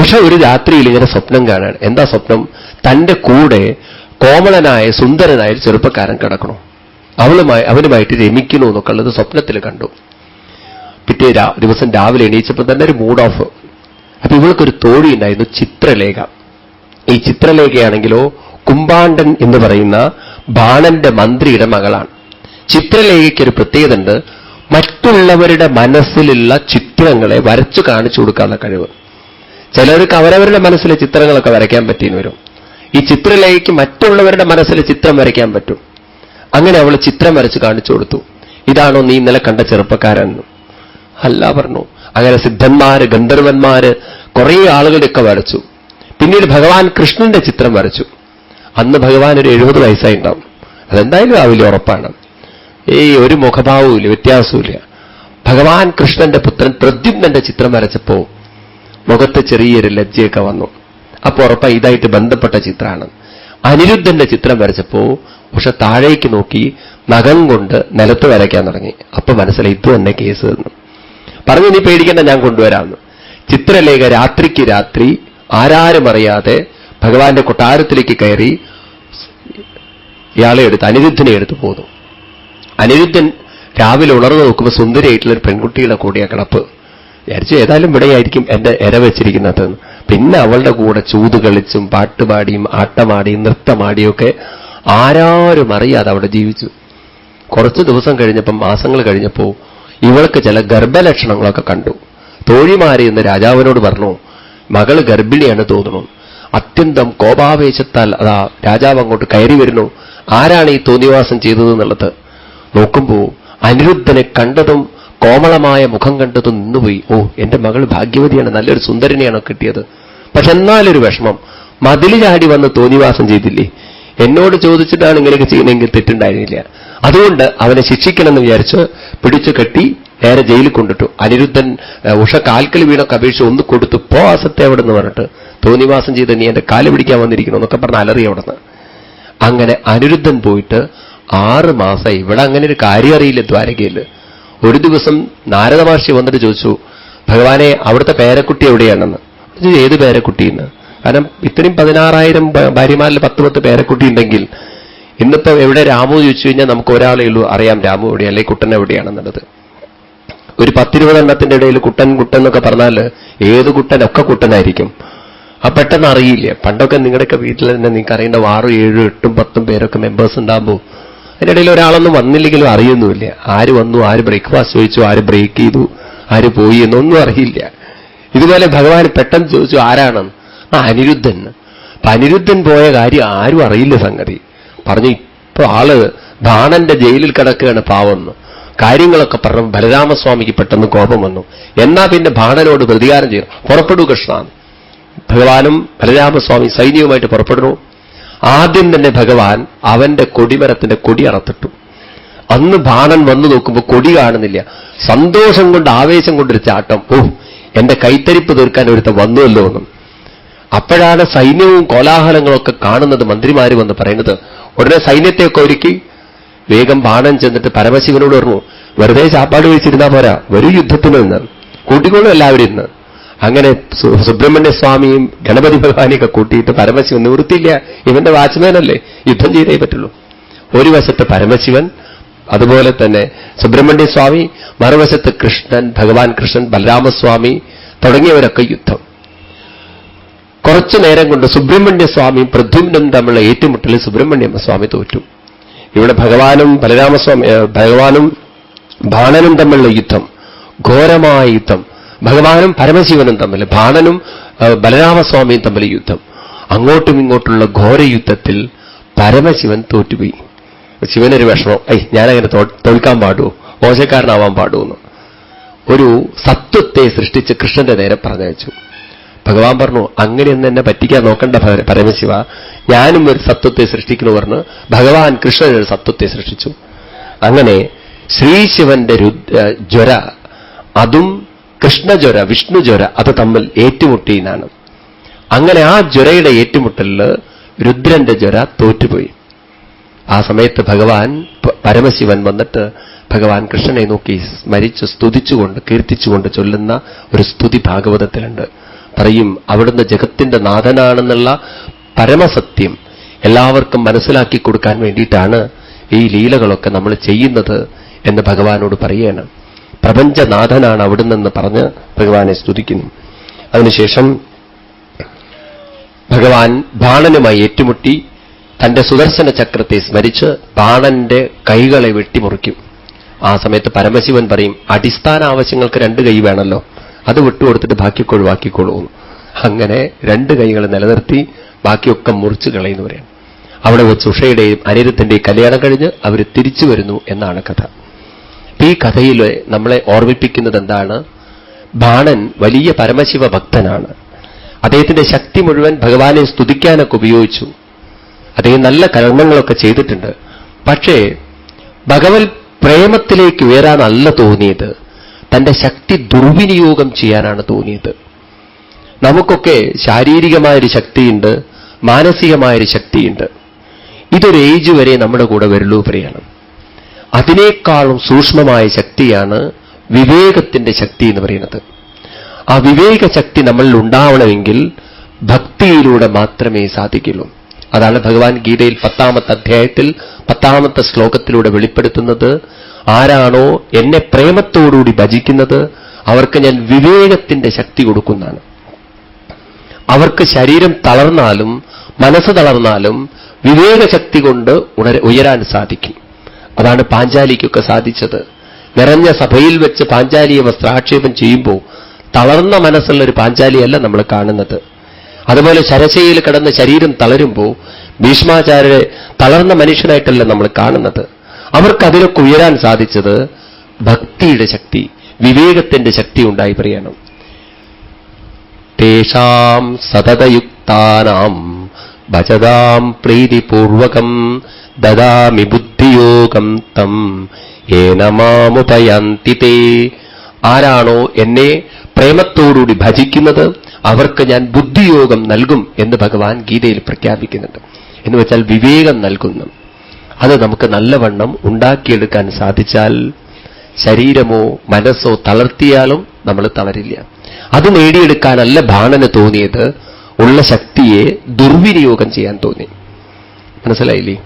ഉഷ ഒരു രാത്രിയിൽ ഇങ്ങനെ സ്വപ്നം കാണാണ്. എന്താ സ്വപ്നം? തന്റെ കൂടെ കോമളനായ സുന്ദരനായ ഒരു ചെറുപ്പക്കാരൻ കിടക്കണു, അവനുമായിട്ട് രമിക്കണു എന്നൊക്കെ ഉള്ളത് സ്വപ്നത്തിൽ കണ്ടു. പിറ്റേ ദിവസം രാവിലെ എണീച്ചപ്പോൾ തന്നെ ഒരു മൂഡ് ഓഫ്. അപ്പൊ ഇവൾക്കൊരു തോഴി ഉണ്ടായിരുന്നു, ചിത്രലേഖ. ഈ ചിത്രലേഖയാണെങ്കിലോ കുംഭാണ്ഡൻ എന്ന് പറയുന്ന ബാണന്റെ മന്ത്രിയുടെ മകളാണ്. ചിത്രലേഖയ്ക്കൊരു പ്രത്യേകത ഉണ്ട്, മറ്റുള്ളവരുടെ മനസ്സിലുള്ള ചിത്രങ്ങളെ വരച്ചു കാണിച്ചു കൊടുക്കാനുള്ള കഴിവ്. ചിലർക്ക് അവരവരുടെ മനസ്സിലെ ചിത്രങ്ങളൊക്കെ വരയ്ക്കാൻ പറ്റിയെന്ന് വരും. ഈ ചിത്രലേഖയ്ക്ക് മറ്റുള്ളവരുടെ മനസ്സിലെ ചിത്രം വരയ്ക്കാൻ പറ്റും. അങ്ങനെ അവൾ ചിത്രം വരച്ച് കാണിച്ചു കൊടുത്തു. ഇതാണോ നീ ഇന്നലെ കണ്ട ചെറുപ്പക്കാരൻ? അല്ല പറഞ്ഞു. അങ്ങനെ സിദ്ധന്മാര്, ഗന്ധർവന്മാര്, കുറേ ആളുകളുടെയൊക്കെ വരച്ചു. പിന്നീട് ഭഗവാൻ കൃഷ്ണന്റെ ചിത്രം വരച്ചു. അന്ന് ഭഗവാൻ ഒരു 70 വയസ്സായി ഉണ്ടാവും. അതെന്തായാലും ആവില്ല, ഉറപ്പാണ്. ഒരു മുഖഭാവവും വ്യത്യാസവുമില്ല. ഭഗവാൻ കൃഷ്ണന്റെ പുത്രൻ പ്രദ്യുമ്നന്റെ ചിത്രം വരച്ചപ്പോ മുഖത്ത് ചെറിയൊരു ലജ്ജയൊക്കെ വന്നു. അപ്പൊ ഉറപ്പായി ഇതായിട്ട് ബന്ധപ്പെട്ട ചിത്രമാണ്. അനിരുദ്ധന്റെ ചിത്രം വരച്ചപ്പോ പക്ഷെ താഴേക്ക് നോക്കി നഖം കൊണ്ട് നിലത്ത് വരയ്ക്കാൻ തുടങ്ങി. അപ്പൊ മനസ്സിലായി ഇത് തന്നെ കേസ് എന്ന് പറഞ്ഞു. നീ പേടിക്കേണ്ട, ഞാൻ കൊണ്ടുവരാമെന്ന്. ചിത്രലേഖ രാത്രിക്ക് രാത്രി ആരാരും അറിയാതെ ഭഗവാന്റെ കൊട്ടാരത്തിലേക്ക് കയറി ഇയാളെ എടുത്ത്, അനിരുദ്ധനെ എടുത്തു പോന്നു. അനിരുദ്ധൻ രാവിലെ ഉണർന്നു നോക്കുമ്പോൾ സുന്ദരിയായിട്ടുള്ളൊരു പെൺകുട്ടിയുടെ കൂടിയ കിടപ്പ്. വിചാരിച്ചു ഏതായാലും ഇവിടെയായിരിക്കും എന്റെ ഇര വെച്ചിരിക്കുന്നത്. പിന്നെ അവളുടെ കൂടെ ചൂത് കളിച്ചും പാട്ടുപാടിയും ആട്ടമാടിയും നൃത്തമാടിയൊക്കെ ആരാരും അറിയാതെ അവിടെ ജീവിച്ചു. കുറച്ചു ദിവസം കഴിഞ്ഞപ്പം, മാസങ്ങൾ കഴിഞ്ഞപ്പോ ഇവൾക്ക് ചില ഗർഭലക്ഷണങ്ങളൊക്കെ കണ്ടു. തോഴിമാരെ എന്ന് രാജാവിനോട് പറഞ്ഞു, മകള് ഗർഭിണിയാണ് തോന്നുന്നു. അത്യന്തം കോപാവേശത്താൽ അതാ രാജാവ് അങ്ങോട്ട് കയറി വരുന്നു. ആരാണ് ഈ തോന്നിവാസം ചെയ്തതെന്നുള്ളത് നോക്കുമ്പോ അനിരുദ്ധനെ കണ്ടതും കോമളമായ മുഖം കണ്ടതും നിന്നുപോയി. ഓ, എന്റെ മകൾ ഭാഗ്യവതിയാണ്, നല്ലൊരു സുന്ദരനെയാണോ കിട്ടിയത്. പക്ഷെ എന്നാലൊരു വിഷമം, മതിൽ ചാടി വന്ന് തോന്നിവാസം ചെയ്തില്ലേ, എന്നോട് ചോദിച്ചിട്ടാണ് ഇങ്ങനെയൊക്കെ ചെയ്യുന്നതെങ്കിൽ തെറ്റുണ്ടായിരുന്നില്ല. അതുകൊണ്ട് അവനെ ശിക്ഷിക്കണമെന്ന് വിചാരിച്ച് പിടിച്ചു കെട്ടി നേരെ ജയിലിൽ കൊണ്ടിട്ടു. അനിരുദ്ധൻ ഉഷ കാൽക്കൽ വീണൊക്കെ അപേക്ഷിച്ച് ഒന്ന് കൊടുത്തു, പോ അസത്തെ അവിടെ നിന്ന് പറഞ്ഞിട്ട്, തോന്നിവാസം ചെയ്ത് നീ എന്റെ കാല് പിടിക്കാൻ വന്നിരിക്കണം എന്നൊക്കെ പറഞ്ഞ് അലറി അവിടെ നിന്ന്. അങ്ങനെ അനിരുദ്ധൻ പോയിട്ട് 6 മാസമായി. ഇവിടെ അങ്ങനെ ഒരു കാര്യം അറിയില്ല ദ്വാരകയിൽ. ഒരു ദിവസം നാരദ മഹർഷി വന്നിട്ട് ചോദിച്ചു, ഭഗവാനെ അവിടുത്തെ പേരക്കുട്ടി എവിടെയാണെന്ന്. ഏത് പേരക്കുട്ടിന്ന്? കാരണം ഇത്രയും 16,000 ഭാര്യമാരിൽ 10 പേരക്കുട്ടി ഉണ്ടെങ്കിൽ ഇന്നിപ്പോ എവിടെ രാമു ചോദിച്ചു കഴിഞ്ഞാൽ നമുക്ക് ഒരാളേ ഉള്ളൂ അറിയാം രാമു എവിടെ, അല്ലെങ്കിൽ കുട്ടൻ എവിടെയാണെന്നുള്ളത്. ഒരു 10-20 എണ്ണത്തിന്റെ ഇടയിൽ കുട്ടൻ കുട്ടൻ എന്നൊക്കെ പറഞ്ഞാൽ ഏത് കുട്ടനൊക്കെ കുട്ടനായിരിക്കും. പെട്ടെന്ന് അറിയില്ല. പണ്ടൊക്കെ നിങ്ങളുടെയൊക്കെ വീട്ടിൽ തന്നെ നിങ്ങൾക്ക് അറിയേണ്ട 6, 7, 8, 10 പേരൊക്കെ മെമ്പേഴ്സ് ഉണ്ടാകുമ്പോൾ അതിൻ്റെ ഇടയിൽ ഒരാളൊന്നും വന്നില്ലെങ്കിലും അറിയുന്നുമില്ല. ആര് വന്നു, ആര് ബ്രേക്ക്ഫാസ്റ്റ് ചോദിച്ചു, ആര് ബ്രേക്ക് ചെയ്തു, ആര് പോയി എന്നൊന്നും അറിയില്ല. ഇതുപോലെ ഭഗവാൻ പെട്ടെന്ന് ചോദിച്ചു ആരാണെന്ന്. അനിരുദ്ധൻ. അനിരുദ്ധൻ പോയ കാര്യം ആരും അറിയില്ല സംഗതി. പറഞ്ഞു ഇപ്പൊ ആള് ബാണന്റെ ജയിലിൽ കിടക്കുകയാണ് പാവെന്ന്. കാര്യങ്ങളൊക്കെ പറഞ്ഞു ബലരാമസ്വാമിക്ക് പെട്ടെന്ന് കോപം വന്നു. എന്നാ പിന്നെ ബാണനോട് പ്രതികാരം ചെയ്യണം, പുറപ്പെടൂ കൃഷ്ണ. ഭഗവാനും ബലരാമസ്വാമി സൈന്യവുമായിട്ട് പുറപ്പെടുന്നു. ആദ്യം തന്നെ ഭഗവാൻ അവന്റെ കൊടിമരത്തിന്റെ കൊടി അറത്തിട്ടു. അന്ന് ബാണൻ വന്നു നോക്കുമ്പോൾ കൊടി കാണുന്നില്ല. സന്തോഷം കൊണ്ട് ആവേശം കൊണ്ടൊരു ചാട്ടം. ഓ, എന്റെ കൈത്തരിപ്പ് തീർക്കാൻ ഒരുത്തം വന്നുവല്ലോ എന്നും. അപ്പോഴാണ് സൈന്യവും കോലാഹലങ്ങളൊക്കെ കാണുന്നത്. മന്ത്രിമാര് വന്ന് പറയുന്നത്. ഉടനെ സൈന്യത്തെയൊക്കെ ഒരുക്കി വേഗം ബാണൻ ചെന്നിട്ട് പരമശിവനോട് പറഞ്ഞു, വെറുതെ ചാപ്പാട് കഴിച്ചിരുന്നാ പോരാ, വരൂ യുദ്ധത്തിന് നിന്ന്, കൂട്ടിക്കോളും എല്ലാവരും ഇന്ന്. അങ്ങനെ സുബ്രഹ്മണ്യ സ്വാമിയും ഗണപതി ഭഗവാനെയൊക്കെ കൂട്ടിയിട്ട് പരമശിവൻ നിവൃത്തിയില്ല, ഇവന്റെ വാച്ച്മാനല്ലേ, യുദ്ധം ചെയ്തേ പറ്റുള്ളൂ. ഒരു വശത്ത് പരമശിവൻ, അതുപോലെ തന്നെ സുബ്രഹ്മണ്യ സ്വാമി, മറുവശത്ത് കൃഷ്ണൻ, ഭഗവാൻ കൃഷ്ണൻ, ബലരാമസ്വാമി തുടങ്ങിയവരൊക്കെ യുദ്ധം. കുറച്ചു നേരം കൊണ്ട് സുബ്രഹ്മണ്യ സ്വാമിയും പ്രദ്യുമ്നും തമ്മിലുള്ള ഏറ്റുമുട്ടലിൽ സുബ്രഹ്മണ്യ സ്വാമി തോറ്റു. ഇവിടെ ഭഗവാനും ബാണനും തമ്മിലുള്ള യുദ്ധം, ഘോരമായ യുദ്ധം. ഭഗവാനും പരമശിവനും തമ്മിൽ, ബാണനും ബലരാമസ്വാമിയും തമ്മിൽ യുദ്ധം. അങ്ങോട്ടും ഇങ്ങോട്ടുള്ള ഘോരയുദ്ധത്തിൽ പരമശിവൻ തോറ്റുപോയി. ശിവനൊരു വിഷമം, ഞാനങ്ങനെ തോൽക്കാൻ പാടുമോ, മോശക്കാരനാവാൻ പാടുമെന്ന്. ഒരു സത്വത്തെ സൃഷ്ടിച്ച് കൃഷ്ണന്റെ നേരെ പറഞ്ഞയച്ചു. ഭഗവാൻ പറഞ്ഞു, അങ്ങനെയൊന്നും എന്നെ പറ്റിക്കാൻ നോക്കണ്ട പരമശിവ, ഞാനും ഒരു സത്വത്തെ സൃഷ്ടിക്കുന്നു പറഞ്ഞ് ഭഗവാൻ കൃഷ്ണൻ ഒരു സത്വത്തെ സൃഷ്ടിച്ചു. അങ്ങനെ ശ്രീശിവന്റെ ജ്വര, അതും കൃഷ്ണജ്വര, വിഷ്ണുജ്വര, അത് തമ്മിൽ ഏറ്റുമുട്ടി എന്നാണ്. അങ്ങനെ ആ ജ്വരയുടെ ഏറ്റുമുട്ടലിൽ രുദ്രന്റെ ജ്വര തോറ്റുപോയി. ആ സമയത്ത് ഭഗവാൻ പരമശിവൻ വന്നിട്ട് ഭഗവാൻ കൃഷ്ണനെ നോക്കി സ്മരിച്ച് സ്തുതിച്ചുകൊണ്ട് കീർത്തിച്ചുകൊണ്ട് ചൊല്ലുന്ന ഒരു സ്തുതി ഭാഗവതത്തിലുണ്ട്. അത്രയും അവിടുന്ന് ജഗത്തിന്റെ നാഥനാണെന്നുള്ള പരമസത്യം എല്ലാവർക്കും മനസ്സിലാക്കി കൊടുക്കാൻ വേണ്ടിയിട്ടാണ് ഈ ലീലകളൊക്കെ നമ്മൾ ചെയ്യുന്നത് എന്ന് ഭഗവാനോട് പറയുകയാണ്. പ്രപഞ്ചനാഥനാണ് അവിടുന്ന് പറഞ്ഞ് ഭഗവാനെ സ്തുതിക്കുന്നു. അതിനുശേഷം ഭഗവാൻ ബാണനുമായി ഏറ്റുമുട്ടി തന്റെ സുദർശന ചക്രത്തെ സ്മരിച്ച് ബാണന്റെ കൈകളെ വെട്ടിമുറിക്കും. ആ സമയത്ത് പരമശിവൻ പറയും, അടിസ്ഥാന ആവശ്യങ്ങൾക്ക് 2 കൈ വേണമല്ലോ, അത് വിട്ടുകൊടുത്തിട്ട് ബാക്കിയൊക്കെ ഒഴിവാക്കിക്കൊള്ളൂ. അങ്ങനെ 2 കൈകൾ നിലനിർത്തി ബാക്കിയൊക്കെ മുറിച്ചു കളയുന്നു പറയാണ്. അവിടെ വെച്ച് ഉഷയുടെയും അനിരുദ്ധന്റെയും കല്യാണം കഴിഞ്ഞ് അവർ തിരിച്ചു വരുന്നു എന്നാണ് കഥ. ഈ കഥയിൽ നമ്മളെ ഓർമ്മിപ്പിക്കുന്നത് എന്താണ്? ബാണൻ വലിയ പരമശിവ ഭക്തനാണ്. അദ്ദേഹത്തിന്റെ ശക്തി മുഴുവൻ ഭഗവാനെ സ്തുതിക്കാനൊക്കെ ഉപയോഗിച്ചു. അദ്ദേഹം നല്ല കർമ്മങ്ങളൊക്കെ ചെയ്തിട്ടുണ്ട്. പക്ഷേ ഭഗവത് പ്രേമത്തിലേക്ക് ഉയരാനല്ല തോന്നിയത്, തന്റെ ശക്തി ദുർവിനിയോഗം ചെയ്യാനാണ് തോന്നിയത്. നമുക്കൊക്കെ ശാരീരികമായൊരു ശക്തിയുണ്ട്, മാനസികമായൊരു ശക്തിയുണ്ട്. ഇതൊരു ഏജ് വരെ നമ്മുടെ കൂടെ വരുള്ളൂ പറയണം. അതിനേക്കാളും സൂക്ഷ്മമായ ശക്തിയാണ് വിവേകത്തിന്റെ ശക്തി എന്ന് പറയുന്നത്. ആ വിവേക ശക്തി നമ്മളിൽ ഉണ്ടാവണമെങ്കിൽ ഭക്തിയിലൂടെ മാത്രമേ സാധിക്കുള്ളൂ. അതാണ് ഭഗവാൻ ഗീതയിൽ 10ാമത്തെ അധ്യായത്തിൽ 10ാമത്തെ ശ്ലോകത്തിലൂടെ വെളിപ്പെടുത്തുന്നത്. ആരാണോ എന്നെ പ്രേമത്തോടുകൂടി ഭജിക്കുന്നത് അവർക്ക് ഞാൻ വിവേകത്തിന്റെ ശക്തി കൊടുക്കുന്നതാണ്. അവർക്ക് ശരീരം തളർന്നാലും മനസ്സ് തളർന്നാലും വിവേകശക്തി കൊണ്ട് ഉയരാൻ സാധിക്കും. അതാണ് പാഞ്ചാലിക്കൊക്കെ സാധിച്ചത്. നിറഞ്ഞ സഭയിൽ വെച്ച് പാഞ്ചാലിയെ വസ്ത്രാക്ഷേപം ചെയ്യുമ്പോൾ തളർന്ന മനസ്സുള്ള ഒരു പാഞ്ചാലിയല്ല നമ്മൾ കാണുന്നത്. അതുപോലെ ശരശയിൽ കിടന്ന് ശരീരം തളരുമ്പോൾ ഭീഷ്മാചാര്യരെ തളർന്ന മനുഷ്യനായിട്ടല്ല നമ്മൾ കാണുന്നത്. അവർക്ക് അതിലൊക്കെ ഉയരാൻ സാധിച്ചത് ഭക്തിയുടെ ശക്തി, വിവേകത്തിന്റെ ശക്തി ഉണ്ടായി പറയണം. തേഷാം സതതയുക്താനാം ഭജതാം പ്രീതിപൂർവകം ദദാമി ബുദ്ധിയോഗം തം യേന മാമുപയന്തി തേ. ആരാണോ എന്നെ പ്രേമത്തോടുകൂടി ഭജിക്കുന്നത് അവർക്ക് ഞാൻ ബുദ്ധിയോഗം നൽകും എന്ന് ഭഗവാൻ ഗീതയിൽ പ്രഖ്യാപിക്കുന്നുണ്ട്. എന്ന് വെച്ചാൽ വിവേകം നൽകുന്നു. അത് നമുക്ക് നല്ലവണ്ണം ഉണ്ടാക്കിയെടുക്കാൻ സാധിച്ചാൽ ശരീരമോ മനസ്സോ തളർത്തിയാലും നമ്മൾ തളരില്ല. അത് നേടിയെടുക്കാനല്ല ബാണന് തോന്നിയത്, ഉള്ള ശക്തിയെ ദുർവിനിയോഗം ചെയ്യാൻ തോന്നി. മനസ്സിലായില്ലേ?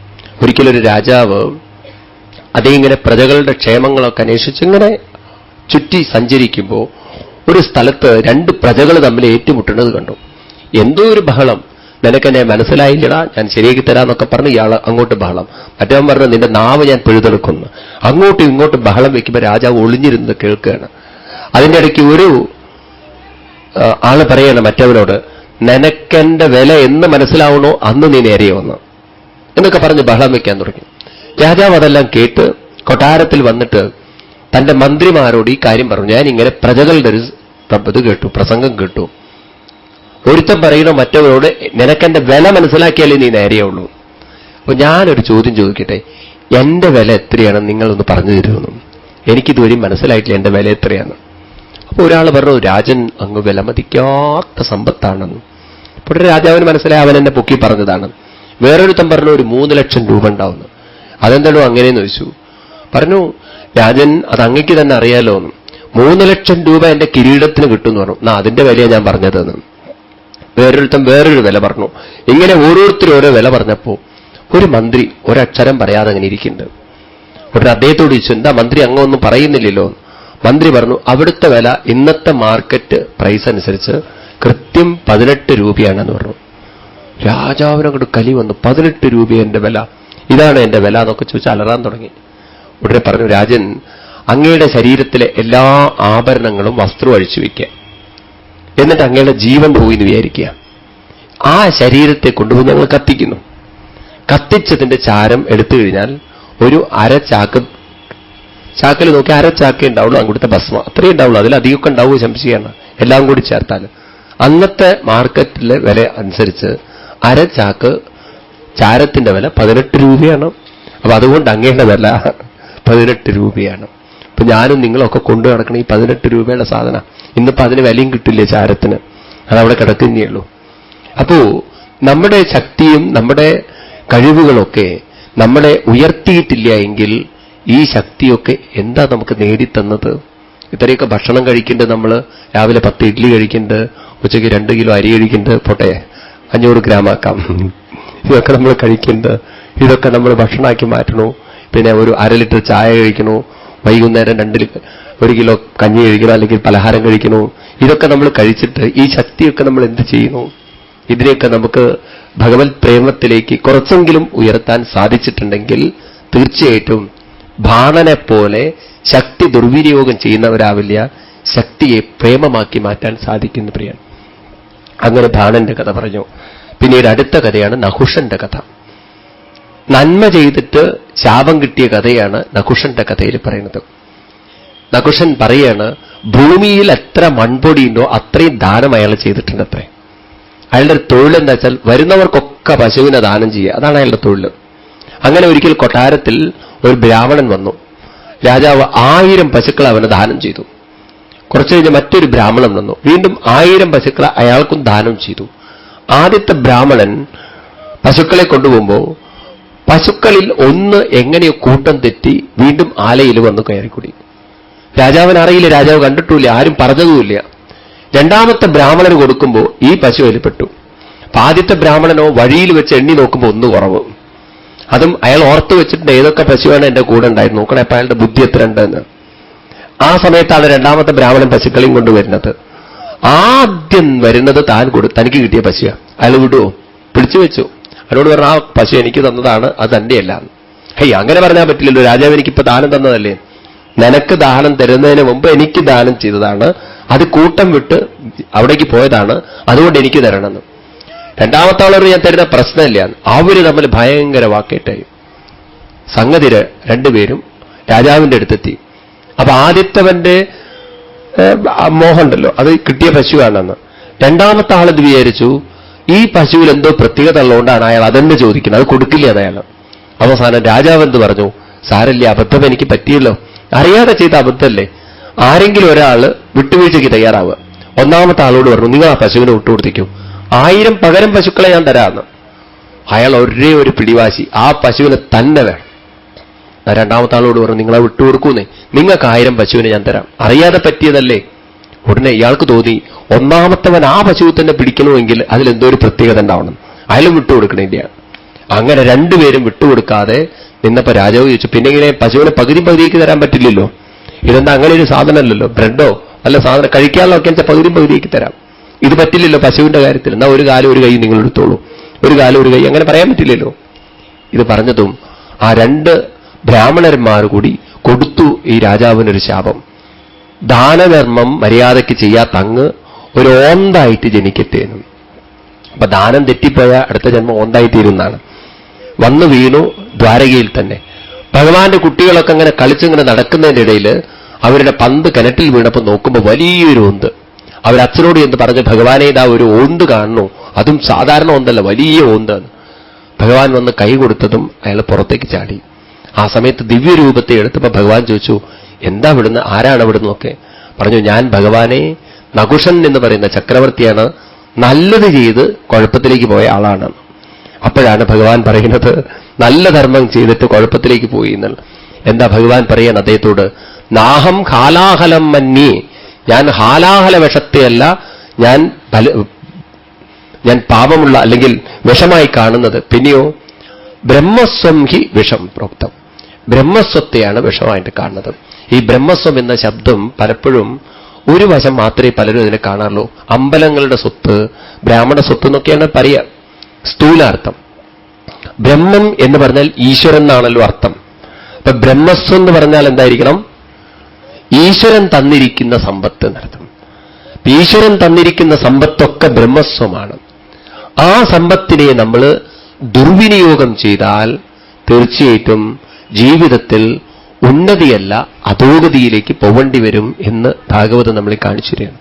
ഒരിക്കലൊരു രാജാവ് അതിങ്ങനെ പ്രജകളുടെ ക്ഷേമങ്ങളൊക്കെ അന്വേഷിച്ച് ഇങ്ങനെ ചുറ്റി സഞ്ചരിക്കുമ്പോൾ ഒരു സ്ഥലത്ത് 2 പ്രജകൾ തമ്മിൽ ഏറ്റുമുട്ടുന്നത് കണ്ടു. എന്തോ ഒരു ബഹളം. നിനക്കെന്നെ മനസ്സിലായില്ലടാ, ഞാൻ ശരിയാക്കി തരാന്നൊക്കെ പറഞ്ഞ് ഇയാൾ അങ്ങോട്ട് ബഹളം. മറ്റവൻ പറഞ്ഞു, നിന്റെ നാവ് ഞാൻ പിഴുതെടുക്കുന്നു. അങ്ങോട്ടും ഇങ്ങോട്ടും ബഹളം വെക്കുമ്പോൾ രാജാവ് ഒളിഞ്ഞിരുന്നത് കേൾക്കുകയാണ്. അതിൻ്റെ ഇടയ്ക്ക് ഒരു ആള് പറയണം മറ്റവനോട്, നിനക്കെന്റെ വില എന്ന് മനസ്സിലാവണോ അന്ന് നീ നേരെ വന്നു എന്നൊക്കെ പറഞ്ഞ് ബഹളം വെക്കാൻ തുടങ്ങി. രാജാവ് അതെല്ലാം കേട്ട് കൊട്ടാരത്തിൽ വന്നിട്ട് തന്റെ മന്ത്രിമാരോട് ഈ കാര്യം പറഞ്ഞു. ഞാൻ ഇങ്ങനെ പ്രജകളുടെ ഒരു ഇത് കേട്ടു, പ്രസംഗം കേട്ടു. ഒരുത്തം പറയണോ മറ്റവരോട്, നിനക്കെന്റെ വില മനസ്സിലാക്കിയാലേ നീ നേരെയുള്ളൂ. അപ്പൊ ഞാനൊരു ചോദ്യം ചോദിക്കട്ടെ, എന്റെ വില എത്രയാണെന്ന് നിങ്ങളൊന്ന് പറഞ്ഞു തരുമെന്നു. എനിക്കിതുവരെയും മനസ്സിലായിട്ടില്ല എന്റെ വില എത്രയാണ്. അപ്പൊ ഒരാൾ പറഞ്ഞു, രാജൻ അങ്ങ് വിലമതിക്കാത്ത സമ്പത്താണെന്ന്. അപ്പോൾ രാജാവിന് മനസ്സിലായി അവൻ എന്നെ പൊക്കി പറഞ്ഞതാണ്. വേറൊരുത്തം പറഞ്ഞു, ഒരു 3 ലക്ഷം രൂപ ഉണ്ടാവുന്നു. അതെന്താണോ അങ്ങനെയെന്ന് ചോദിച്ചു. പറഞ്ഞു, രാജൻ അത് അങ്ങയ്ക്ക് തന്നെ അറിയാലോ എന്ന്. 3 ലക്ഷം രൂപ എന്റെ കിരീടത്തിന് കിട്ടുമെന്ന് പറഞ്ഞു. എന്നാ അതിന്റെ വിലയാണ് ഞാൻ പറഞ്ഞതെന്ന്. വേറൊരുത്തം വേറൊരു വില പറഞ്ഞു. ഇങ്ങനെ ഓരോരുത്തരും ഓരോ വില പറഞ്ഞപ്പോ ഒരു മന്ത്രി ഒരക്ഷരം പറയാതെ അങ്ങനെ ഇരിക്കുന്നുണ്ട്. ഉടനെ അദ്ദേഹത്തോട് ചോദിച്ചു, എന്താ മന്ത്രി അങ്ങൊന്നും പറയുന്നില്ലല്ലോ? മന്ത്രി പറഞ്ഞു, അവിടുത്തെ വില ഇന്നത്തെ മാർക്കറ്റ് പ്രൈസ് അനുസരിച്ച് കൃത്യം 18 രൂപയാണെന്ന് പറഞ്ഞു. രാജാവിനങ്ങോട്ട് കലി വന്നു. 18 രൂപ എന്റെ വില, ഇതാണ് എന്റെ വില എന്നൊക്കെ ചോദിച്ചാൽ അലറാൻ തുടങ്ങി. ഉടനെ പറഞ്ഞു, രാജൻ അങ്ങയുടെ ശരീരത്തിലെ എല്ലാ ആഭരണങ്ങളും വസ്ത്രം അഴിച്ചു വയ്ക്കുക, എന്നിട്ട് അങ്ങയുടെ ജീവൻ പോയി എന്ന് വിചാരിക്കുക. ആ ശരീരത്തെ കൊണ്ടുപോയി ഞങ്ങൾ കത്തിക്കുന്നു. കത്തിച്ചതിന്റെ ചാരം എടുത്തു കഴിഞ്ഞാൽ ഒരു ചാക്കൽ നോക്കി 1/2 ചാക്കേ ഉണ്ടാവുള്ളൂ. അങ്ങോട്ടത്തെ ഭസ്മ അത്രയേ ഉണ്ടാവുള്ളൂ. അതിലധികമൊക്കെ ഉണ്ടാവുക ശംശിയാണ് എല്ലാം കൂടി ചേർത്താൽ. അന്നത്തെ മാർക്കറ്റിലെ വില അനുസരിച്ച് 1/2 ചാക്ക് ചാരത്തിന്റെ വില 18 രൂപയാണ്. അപ്പൊ അതുകൊണ്ട് അങ്ങയുടെ വില 18 രൂപയാണ്. അപ്പൊ ഞാനും നിങ്ങളൊക്കെ കൊണ്ടു നടക്കണം ഈ 18 രൂപയുടെ സാധനം. ഇന്നിപ്പോ അതിന് വിലയും കിട്ടില്ലേ ചാരത്തിന്, അതവിടെ കിടക്കുന്നേ. അപ്പോ നമ്മുടെ ശക്തിയും നമ്മുടെ കഴിവുകളൊക്കെ നമ്മളെ ഉയർത്തിയിട്ടില്ല എങ്കിൽ ഈ ശക്തിയൊക്കെ എന്താ നമുക്ക് നേടിത്തന്നത്? ഇത്രയൊക്കെ ഭക്ഷണം കഴിക്കേണ്ടത്, നമ്മൾ രാവിലെ 10 ഇഡ്ഡലി കഴിക്കേണ്ടത്, ഉച്ചയ്ക്ക് 2 കിലോ അരി കഴിക്കുന്നത് പോട്ടെ, 500 ഗ്രാം ആക്കാം. ഇതൊക്കെ നമ്മൾ കഴിക്കുന്നത്, ഇതൊക്കെ നമ്മൾ ഭക്ഷണമാക്കി മാറ്റണു. പിന്നെ ഒരു 1/2 ലിറ്റർ ചായ കഴിക്കണു, വൈകുന്നേരം 1 കിലോ കഞ്ഞി കഴിക്കണം, അല്ലെങ്കിൽ പലഹാരം കഴിക്കണു. ഇതൊക്കെ നമ്മൾ കഴിച്ചിട്ട് ഈ ശക്തിയൊക്കെ നമ്മൾ എന്ത് ചെയ്യുന്നു? ഇതിനെയൊക്കെ നമുക്ക് ഭഗവത് പ്രേമത്തിലേക്ക് കുറച്ചെങ്കിലും ഉയർത്താൻ സാധിച്ചിട്ടുണ്ടെങ്കിൽ തീർച്ചയായിട്ടും ബാണനെ പോലെ ശക്തി ദുർവിനിയോഗം ചെയ്യുന്നവരാവില്ല, ശക്തിയെ പ്രേമമാക്കി മാറ്റാൻ സാധിക്കുന്ന പ്രിയൻ. അങ്ങനെ ബാണന്റെ കഥ പറഞ്ഞു. പിന്നീട് അടുത്ത കഥയാണ് നഹുഷന്റെ കഥ. നന്മ ചെയ്തിട്ട് ശാപം കിട്ടിയ കഥയാണ് നഹുഷന്റെ കഥയിൽ പറയുന്നത്. നഹുഷൻ പറയാണ്, ഭൂമിയിൽ എത്ര മൺപൊടിയുണ്ടോ അത്രയും ദാനം അയാൾ ചെയ്തിട്ടുണ്ടത്രേ. അയാളുടെ തൊഴിലെന്താ വെച്ചാൽ വരുന്നവർക്കൊക്കെ പശുവിനെ ദാനം ചെയ്യുക, അതാണ് അയാളുടെ തൊഴിൽ. അങ്ങനെ ഒരിക്കൽ കൊട്ടാരത്തിൽ ഒരു ബ്രാഹ്മണൻ വന്നു. രാജാവ് 1000 പശുക്കളെ അവന് ദാനം ചെയ്തു. കുറച്ചു കഴിഞ്ഞ് മറ്റൊരു ബ്രാഹ്മണൻ വന്നു, വീണ്ടും 1000 പശുക്കളെ അയാൾക്കും ദാനം ചെയ്തു. ആദ്യത്തെ ബ്രാഹ്മണൻ പശുക്കളെ കൊണ്ടുപോകുമ്പോൾ പശുക്കളിൽ ഒന്ന് എങ്ങനെയോ കൂട്ടം തെറ്റി വീണ്ടും ആലയിൽ വന്ന് കയറിക്കൂടി. രാജാവിന് അറിയില്ല, രാജാവ് കണ്ടിട്ടില്ല, ആരും പറഞ്ഞതുമില്ല. രണ്ടാമത്തെ ബ്രാഹ്മണന് കൊടുക്കുമ്പോൾ ഈ പശു അതിൽപ്പെട്ടു. ആദ്യത്തെ ബ്രാഹ്മണനോ വഴിയിൽ വെച്ച് എണ്ണി നോക്കുമ്പോൾ ഒന്ന് കുറവ്. അതും അയാൾ ഓർത്തു വെച്ചിട്ടുണ്ട് ഏതൊക്കെ പശുവാണ് എന്റെ കൂടെ ഉണ്ടായിരുന്നു, നോക്കണേ അപ്പൊ അയാളുടെ ബുദ്ധി എത്ര ഉണ്ടെന്ന്. സമയത്താണ് രണ്ടാമത്തെ ബ്രാഹ്മണൻ പശുക്കളെയും കൊണ്ടുവരുന്നത്. ആദ്യം വരുന്നത് തനിക്ക് കിട്ടിയ പശുവാണ്. അയാൾ വിടുവോ? പിടിച്ചു വെച്ചു. അവരോട് പറഞ്ഞ ആ പശു എനിക്ക് തന്നതാണ്, അത് തന്റെയല്ല. അങ്ങനെ പറഞ്ഞാൽ പറ്റില്ലല്ലോ, രാജാവ് എനിക്കിപ്പോ ദാനം തന്നതല്ലേ. നിനക്ക് ദാനം തരുന്നതിന് മുമ്പ് എനിക്ക് ദാനം ചെയ്തതാണ്, അത് കൂട്ടം വിട്ട് അവിടേക്ക് പോയതാണ്, അതുകൊണ്ട് എനിക്ക് തരണമെന്ന്. രണ്ടാമത്തെ ആളോട് ഞാൻ തരുന്ന പ്രശ്നമില്ല. അവര് തമ്മിൽ ഭയങ്കര വാക്കേറ്റായി. സംഗതി രണ്ടുപേരും രാജാവിന്റെ അടുത്തെത്തി. അപ്പൊ ആദ്യത്തവന്റെ മോഹമുണ്ടല്ലോ, അത് കിട്ടിയ പശുവാണെന്ന്. രണ്ടാമത്തെ ആളെന്ന് വിചാരിച്ചു ഈ പശുവിൽ എന്തോ പ്രത്യേകത ഉള്ളതുകൊണ്ടാണ് അയാൾ അതെന്നെ ചോദിക്കുന്നത്, അത് കൊടുക്കില്ല അയാൾ. അവസാനം രാജാവ് എന്ത് പറഞ്ഞു, സാരല്ല, അബദ്ധം എനിക്ക് പറ്റിയല്ലോ, അറിയാതെ ചെയ്ത അബദ്ധമല്ലേ, ആരെങ്കിലും ഒരാൾ വിട്ടുവീഴ്ചയ്ക്ക് തയ്യാറാവുക. ഒന്നാമത്തെ ആളോട് പറഞ്ഞു, നിങ്ങൾ ആ പശുവിനെ വിട്ടുകൊടുത്തിക്കൂ, 1000 പകരം പശുക്കളെ ഞാൻ തരാമെന്ന്. അയാൾ ഒരേ ഒരു പിടിവാശി, ആ പശുവിനെ തന്നെ വേണം. രണ്ടാമത്തെ ആളോട് പറഞ്ഞു, നിങ്ങളെ വിട്ടുകൊടുക്കൂന്നേ, നിങ്ങൾക്ക് 1000 പശുവിനെ ഞാൻ തരാം, അറിയാതെ പറ്റിയതല്ലേ. ഉടനെ ഇയാൾക്ക് തോന്നി ഒന്നാമത്തവൻ ആ പശുവിൽ തന്നെ പിടിക്കണമെങ്കിൽ അതിലെന്തോ ഒരു പ്രത്യേകത ഉണ്ടാവണം, അയാളും വിട്ടുകൊടുക്കണില്ല. അങ്ങനെ രണ്ടുപേരും വിട്ടുകൊടുക്കാതെ നിന്നപ്പോ രാജാവ് ചോദിച്ചു, പിന്നെ ഇങ്ങനെ പശുവിനെ പകുതിക്ക് തരാൻ പറ്റില്ലല്ലോ, ഇതെന്താ അങ്ങനെ ഒരു സാധനമല്ലല്ലോ, ബ്രെഡോ അല്ല സാധനം കഴിക്കാനുള്ളതൊക്കെ വെച്ചാൽ പകുതിക്ക് തരാം, ഇത് പറ്റില്ലല്ലോ പശുവിന്റെ കാര്യത്തിൽ. എന്നാ ഒരു കാലം ഒരു കൈ നിങ്ങൾ എടുത്തോളൂ, ഒരു കാലം ഒരു കൈ, അങ്ങനെ പറയാൻ പറ്റില്ലല്ലോ. ഇത് പറഞ്ഞതും ആ 2 ബ്രാഹ്മണന്മാർ കൂടി കൊടുത്തു ഈ രാജാവിനൊരു ശാപം. ദാനധർമ്മം മര്യാദയ്ക്ക് ചെയ്യാത്ത അങ്ങ് ഒരു ഓന്തായിട്ട് ജനിക്കത്തേനും. അപ്പൊ ദാനം തെറ്റിപ്പോയ അടുത്ത ജന്മം ഓന്തായിത്തീരുന്നതാണ്. വന്നു വീണു ദ്വാരകയിൽ തന്നെ. ഭഗവാന്റെ കുട്ടികളൊക്കെ അങ്ങനെ കളിച്ചിങ്ങനെ നടക്കുന്നതിൻ്റെ ഇടയിൽ അവരുടെ പന്ത് കിണറ്റിൽ വീണപ്പോൾ നോക്കുമ്പോൾ വലിയൊരു ഓന്ത്. അവരച്ഛനോട് എന്ന് പറഞ്ഞ്, ഭഗവാനെ ഇതാ ഒരു ഓന്ത് കാണുന്നു, അതും സാധാരണ ഓന്തല്ല, വലിയ ഓന്താണ്. ഭഗവാൻ വന്ന് കൈ കൊടുത്തതും അയാൾ പുറത്തേക്ക് ചാടി. ആ സമയത്ത് ദിവ്യരൂപത്തെ എടുത്തപ്പോൾ ഭഗവാൻ ചോദിച്ചു, എന്താ വിടുന്ന, ആരാണ് വിടുന്നൊക്കെ. പറഞ്ഞു, ഞാൻ ഭഗവാനെ നകുഷൻ എന്ന് പറയുന്ന ചക്രവർത്തിയാണ്, നല്ലത് ചെയ്ത് കുഴപ്പത്തിലേക്ക് പോയ ആളാണ്. അപ്പോഴാണ് ഭഗവാൻ പറയുന്നത്, നല്ല ധർമ്മം ചെയ്തിട്ട് കുഴപ്പത്തിലേക്ക് പോയി എന്നുള്ള. എന്താ ഭഗവാൻ പറയാൻ അദ്ദേഹത്തോട്, നാഹം ഹാലാഹലം മന്യേ, ഞാൻ ഹാലാഹല വിഷത്തെയല്ല ഞാൻ പാപമുള്ള അല്ലെങ്കിൽ വിഷമായി കാണുന്നത്. പിന്നെയോ ബ്രഹ്മസ്വം ഹി വിഷം പ്രോക്തം, ബ്രഹ്മസ്വത്തെയാണ് വിഷമായിട്ട് കാണുന്നത്. ഈ ബ്രഹ്മസ്വം എന്ന ശബ്ദം പലപ്പോഴും ഒരു വശം മാത്രമേ പലരും ഇതിനെ കാണാറുള്ളൂ. അമ്പലങ്ങളുടെ സ്വത്ത്, ബ്രാഹ്മണ സ്വത്ത് എന്നൊക്കെയാണ് പറയുക സ്ഥൂലാർത്ഥം. ബ്രഹ്മം എന്ന് പറഞ്ഞാൽ ഈശ്വരൻ എന്നാണല്ലോ അർത്ഥം. അപ്പൊ ബ്രഹ്മസ്വം എന്ന് പറഞ്ഞാൽ എന്തായിരിക്കണം? ഈശ്വരൻ തന്നിരിക്കുന്ന സമ്പത്ത് എന്നർത്ഥം. ഈശ്വരൻ തന്നിരിക്കുന്ന സമ്പത്തൊക്കെ ബ്രഹ്മസ്വമാണ്. ആ സമ്പത്തിനെ നമ്മൾ ദുർവിനിയോഗം ചെയ്താൽ തീർച്ചയായിട്ടും ജീവിതത്തിൽ ഉന്നതിയല്ല അധോഗതിയിലേക്ക് പോവേണ്ടി വരും എന്ന് ഭാഗവതം നമ്മളെ കാണിച്ചു തരികയാണ്.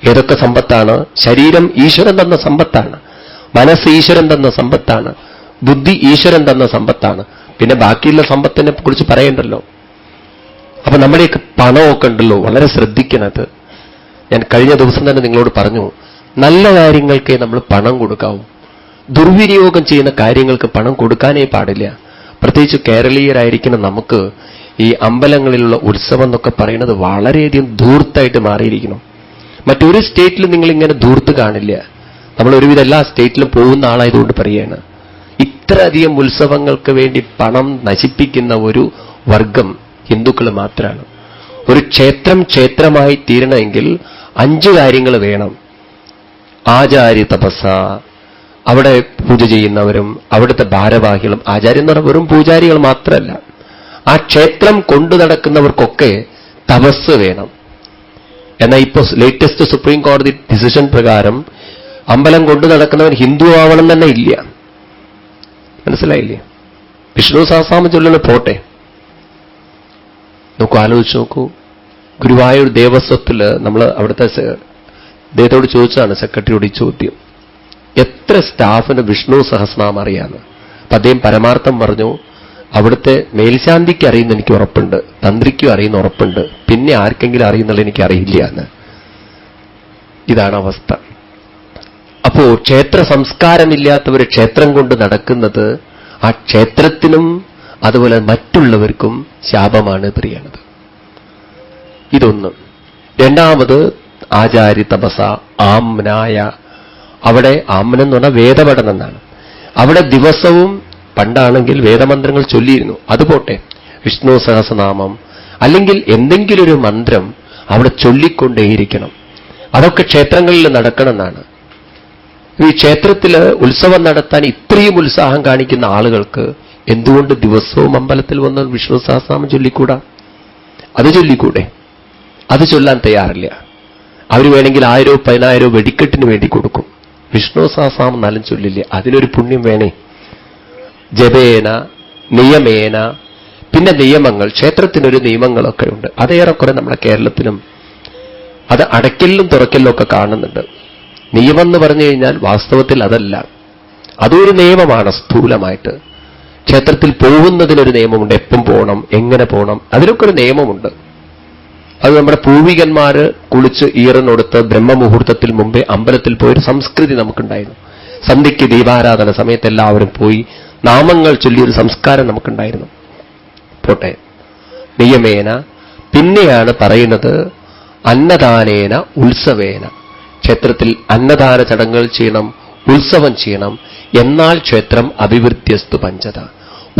ഏതൊക്കെ സമ്പത്താണ്? ശരീരം ഈശ്വരൻ തന്ന സമ്പത്താണ്, മനസ്സ് ഈശ്വരൻ തന്ന സമ്പത്താണ്, ബുദ്ധി ഈശ്വരൻ തന്ന സമ്പത്താണ്. പിന്നെ ബാക്കിയുള്ള സമ്പത്തിനെ കുറിച്ച് പറയണ്ടല്ലോ. അപ്പൊ നമ്മുടെയൊക്കെ പണമൊക്കെ ഉണ്ടല്ലോ, വളരെ ശ്രദ്ധിക്കണത്. ഞാൻ കഴിഞ്ഞ ദിവസം തന്നെ നിങ്ങളോട് പറഞ്ഞു, നല്ല കാര്യങ്ങൾക്കേ നമ്മൾ പണം കൊടുക്കാവൂ. ദുർവിനിയോഗം ചെയ്യുന്ന കാര്യങ്ങൾക്ക് പണം കൊടുക്കാനേ പാടില്ല. പ്രത്യേകിച്ച് കേരളീയരായിരിക്കുന്ന നമുക്ക് ഈ അമ്പലങ്ങളിലുള്ള ഉത്സവം എന്നൊക്കെ പറയുന്നത് വളരെയധികം ധൂർത്തായിട്ട് മാറിയിരിക്കണം. മറ്റൊരു സ്റ്റേറ്റിലും നിങ്ങളിങ്ങനെ ധൂർത്ത് കാണില്ല. നമ്മൾ ഒരുവിധം എല്ലാ സ്റ്റേറ്റിലും പോകുന്ന ആളായതുകൊണ്ട് പറയുകയാണ്. ഇത്രയധികം ഉത്സവങ്ങൾക്ക് വേണ്ടി പണം നശിപ്പിക്കുന്ന ഒരു വർഗം ഹിന്ദുക്കൾ മാത്രമാണ്. ഒരു ക്ഷേത്രമായി തീരണമെങ്കിൽ 5 കാര്യങ്ങൾ വേണം. ആചാര്യ തപസ്സ, അവിടെ പൂജ ചെയ്യുന്നവരും അവിടുത്തെ ഭാരവാഹികളും, ആചാര്യം എന്ന് പറഞ്ഞാൽ വെറും പൂജാരികൾ മാത്രമല്ല, ആ ക്ഷേത്രം കൊണ്ടു നടക്കുന്നവർക്കൊക്കെ തപസ് വേണം. എന്നാൽ ഇപ്പോൾ ലേറ്റസ്റ്റ് സുപ്രീം കോടതി ഡിസിഷൻ പ്രകാരം അമ്പലം കൊണ്ടു നടക്കുന്നവൻ ഹിന്ദു ആവണം തന്നെ ഇല്ല. മനസ്സിലായില്ലേ? വിഷ്ണു സഹസ്രനാമം ചൊല്ലുന്നത് പോട്ടെ. നോക്കൂ, ആലോചിച്ച് നോക്കൂ. ഗുരുവായൂർ ദേവസ്വത്തിൽ നമ്മൾ അവിടുത്തെ അദ്ദേഹത്തോട് ചോദിച്ചതാണ്, സെക്രട്ടറിയോട് ഈ ചോദ്യം, എത്ര സ്റ്റാഫിന് വിഷ്ണു സഹസ്രനാമം അറിയാമെന്ന്. അപ്പൊ അദ്ദേഹം പരമാർത്ഥം പറഞ്ഞു, അവിടുത്തെ മേൽശാന്തിക്ക് അറിയുന്ന എനിക്ക് ഉറപ്പുണ്ട്, തന്ത്രിക്കും അറിയുന്ന ഉറപ്പുണ്ട്, പിന്നെ ആർക്കെങ്കിലും അറിയുന്നുള്ള എനിക്ക് അറിയില്ല എന്ന്. ഇതാണ് അവസ്ഥ. അപ്പോ ക്ഷേത്ര സംസ്കാരമില്ലാത്തവർ ക്ഷേത്രം കൊണ്ട് നടക്കുന്നത് ആ ക്ഷേത്രത്തിനും അതുപോലെ മറ്റുള്ളവർക്കും ശാപമാണ് പറയണത്. ഇതൊന്ന്. രണ്ടാമത് ആചാര്യ തപസ, ആംനായ. അവിടെ ആംനം എന്ന് പറഞ്ഞാൽ വേദപഠനം എന്നാണ്. അവിടെ ദിവസവും പണ്ടാണെങ്കിൽ വേദമന്ത്രങ്ങൾ ചൊല്ലിയിരുന്നു. അതുപോട്ടെ, വിഷ്ണു സഹസ്രനാമം അല്ലെങ്കിൽ എന്തെങ്കിലും ഒരു മന്ത്രം അവിടെ ചൊല്ലിക്കൊണ്ടേയിരിക്കണം. അതൊക്കെ ക്ഷേത്രങ്ങളിൽ നടക്കണമെന്നാണ്. ഈ ക്ഷേത്രത്തിൽ ഉത്സവം നടത്താൻ ഇത്രയും ഉത്സാഹം കാണിക്കുന്ന ആളുകൾക്ക് എന്തുകൊണ്ട് ദിവസവും അമ്പലത്തിൽ വന്ന് വിഷ്ണു സഹസ്രനാമം ചൊല്ലിക്കൂടാ? അത് ചൊല്ലിക്കൂടെ? അത് ചൊല്ലാൻ തയ്യാറില്ല. അവർ വേണമെങ്കിൽ 1000 10,000 വെടിക്കെട്ടിന് വേണ്ടി കൊടുക്കും. വിഷ്ണു സഹസ്രനാമം എന്നാലും ചൊല്ലില്ല. അതിനൊരു പുണ്യം വേണേ. ജപേന, നിയമേന, പിന്നെ നിയമങ്ങൾ, ക്ഷേത്രത്തിനൊരു നിയമങ്ങളൊക്കെ ഉണ്ട്. അതേറെക്കുറെ നമ്മുടെ കേരളത്തിലും അത് അടയ്ക്കലിലും തുറക്കലിലും ഒക്കെ കാണുന്നുണ്ട്. നിയമം എന്ന് പറഞ്ഞു കഴിഞ്ഞാൽ വാസ്തവത്തിൽ അതല്ല, അതൊരു നിയമമാണ്. സ്ഥൂലമായിട്ട് ക്ഷേത്രത്തിൽ പോകുന്നതിനൊരു നിയമമുണ്ട്. എപ്പം പോകണം, എങ്ങനെ പോകണം, അതിനൊക്കെ ഒരു നിയമമുണ്ട്. അത് നമ്മുടെ പൂർവികന്മാര് കുളിച്ച് ഈറനൊടുത്ത് ബ്രഹ്മമുഹൂർത്തത്തിൽ മുമ്പേ അമ്പലത്തിൽ പോയൊരു സംസ്കൃതി നമുക്കുണ്ടായിരുന്നു. സന്ധ്യയ്ക്ക് ദീപാരാധന സമയത്ത് എല്ലാവരും പോയി നാമങ്ങൾ ചൊല്ലിയൊരു സംസ്കാരം നമുക്കുണ്ടായിരുന്നു. പോട്ടെ, നിയമേന. പിന്നെയാണ് പറയുന്നത് അന്നദാനേന ഉത്സവേന. ക്ഷേത്രത്തിൽ അന്നദാന ചടങ്ങുകൾ ചെയ്യണം, ഉത്സവം ചെയ്യണം. എന്നാൽ ക്ഷേത്രം അഭിവൃദ്ധ്യസ്തു പഞ്ചത.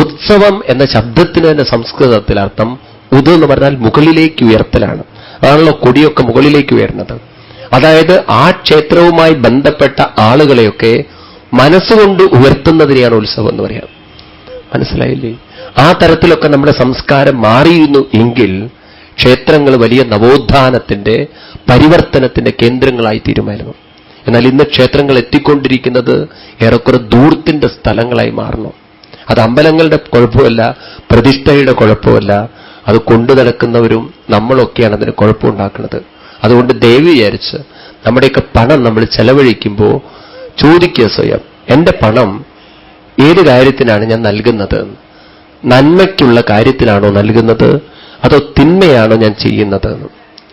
ഉത്സവം എന്ന ശബ്ദത്തിന് തന്നെ സംസ്കൃതത്തിൽ അർത്ഥം ഉത് എന്ന് പറഞ്ഞാൽ മുകളിലേക്ക് ഉയർത്തലാണ്. അതാണല്ലോ കൊടിയൊക്കെ മുകളിലേക്ക് ഉയർന്നത്. അതായത് ആ ക്ഷേത്രവുമായി ബന്ധപ്പെട്ട ആളുകളെയൊക്കെ മനസ്സുകൊണ്ട് ഉയർത്തുന്നതിനെയാണ് ഉത്സവം എന്ന് പറയാം. മനസ്സിലായില്ലേ? ആ തരത്തിലൊക്കെ നമ്മുടെ സംസ്കാരം മാറിയിരുന്നു എങ്കിൽ ക്ഷേത്രങ്ങൾ വലിയ നവോത്ഥാനത്തിന്റെ പരിവർത്തനത്തിന്റെ കേന്ദ്രങ്ങളായി തീരുമായിരുന്നു. എന്നാൽ ഇന്ന് ക്ഷേത്രങ്ങൾ എത്തിക്കൊണ്ടിരിക്കുന്നത് ഏറെക്കുറെ ധൂർത്തിന്റെ സ്ഥലങ്ങളായി മാറണം. അത് അമ്പലങ്ങളുടെ കുഴപ്പമല്ല, പ്രതിഷ്ഠയുടെ കുഴപ്പമല്ല, അത് കൊണ്ടു നടക്കുന്നവരും നമ്മളൊക്കെയാണ് അതിന് കുഴപ്പമുണ്ടാക്കുന്നത്. അതുകൊണ്ട് ദയവ് വിചാരിച്ച് നമ്മുടെയൊക്കെ പണം നമ്മൾ ചെലവഴിക്കുമ്പോൾ ചോദിക്കുക സ്വയം, എന്റെ പണം ഏത് കാര്യത്തിനാണ് ഞാൻ നൽകുന്നത്? നന്മയ്ക്കുള്ള കാര്യത്തിനാണോ നൽകുന്നത്, അതോ തിന്മയാണോ ഞാൻ ചെയ്യുന്നത്?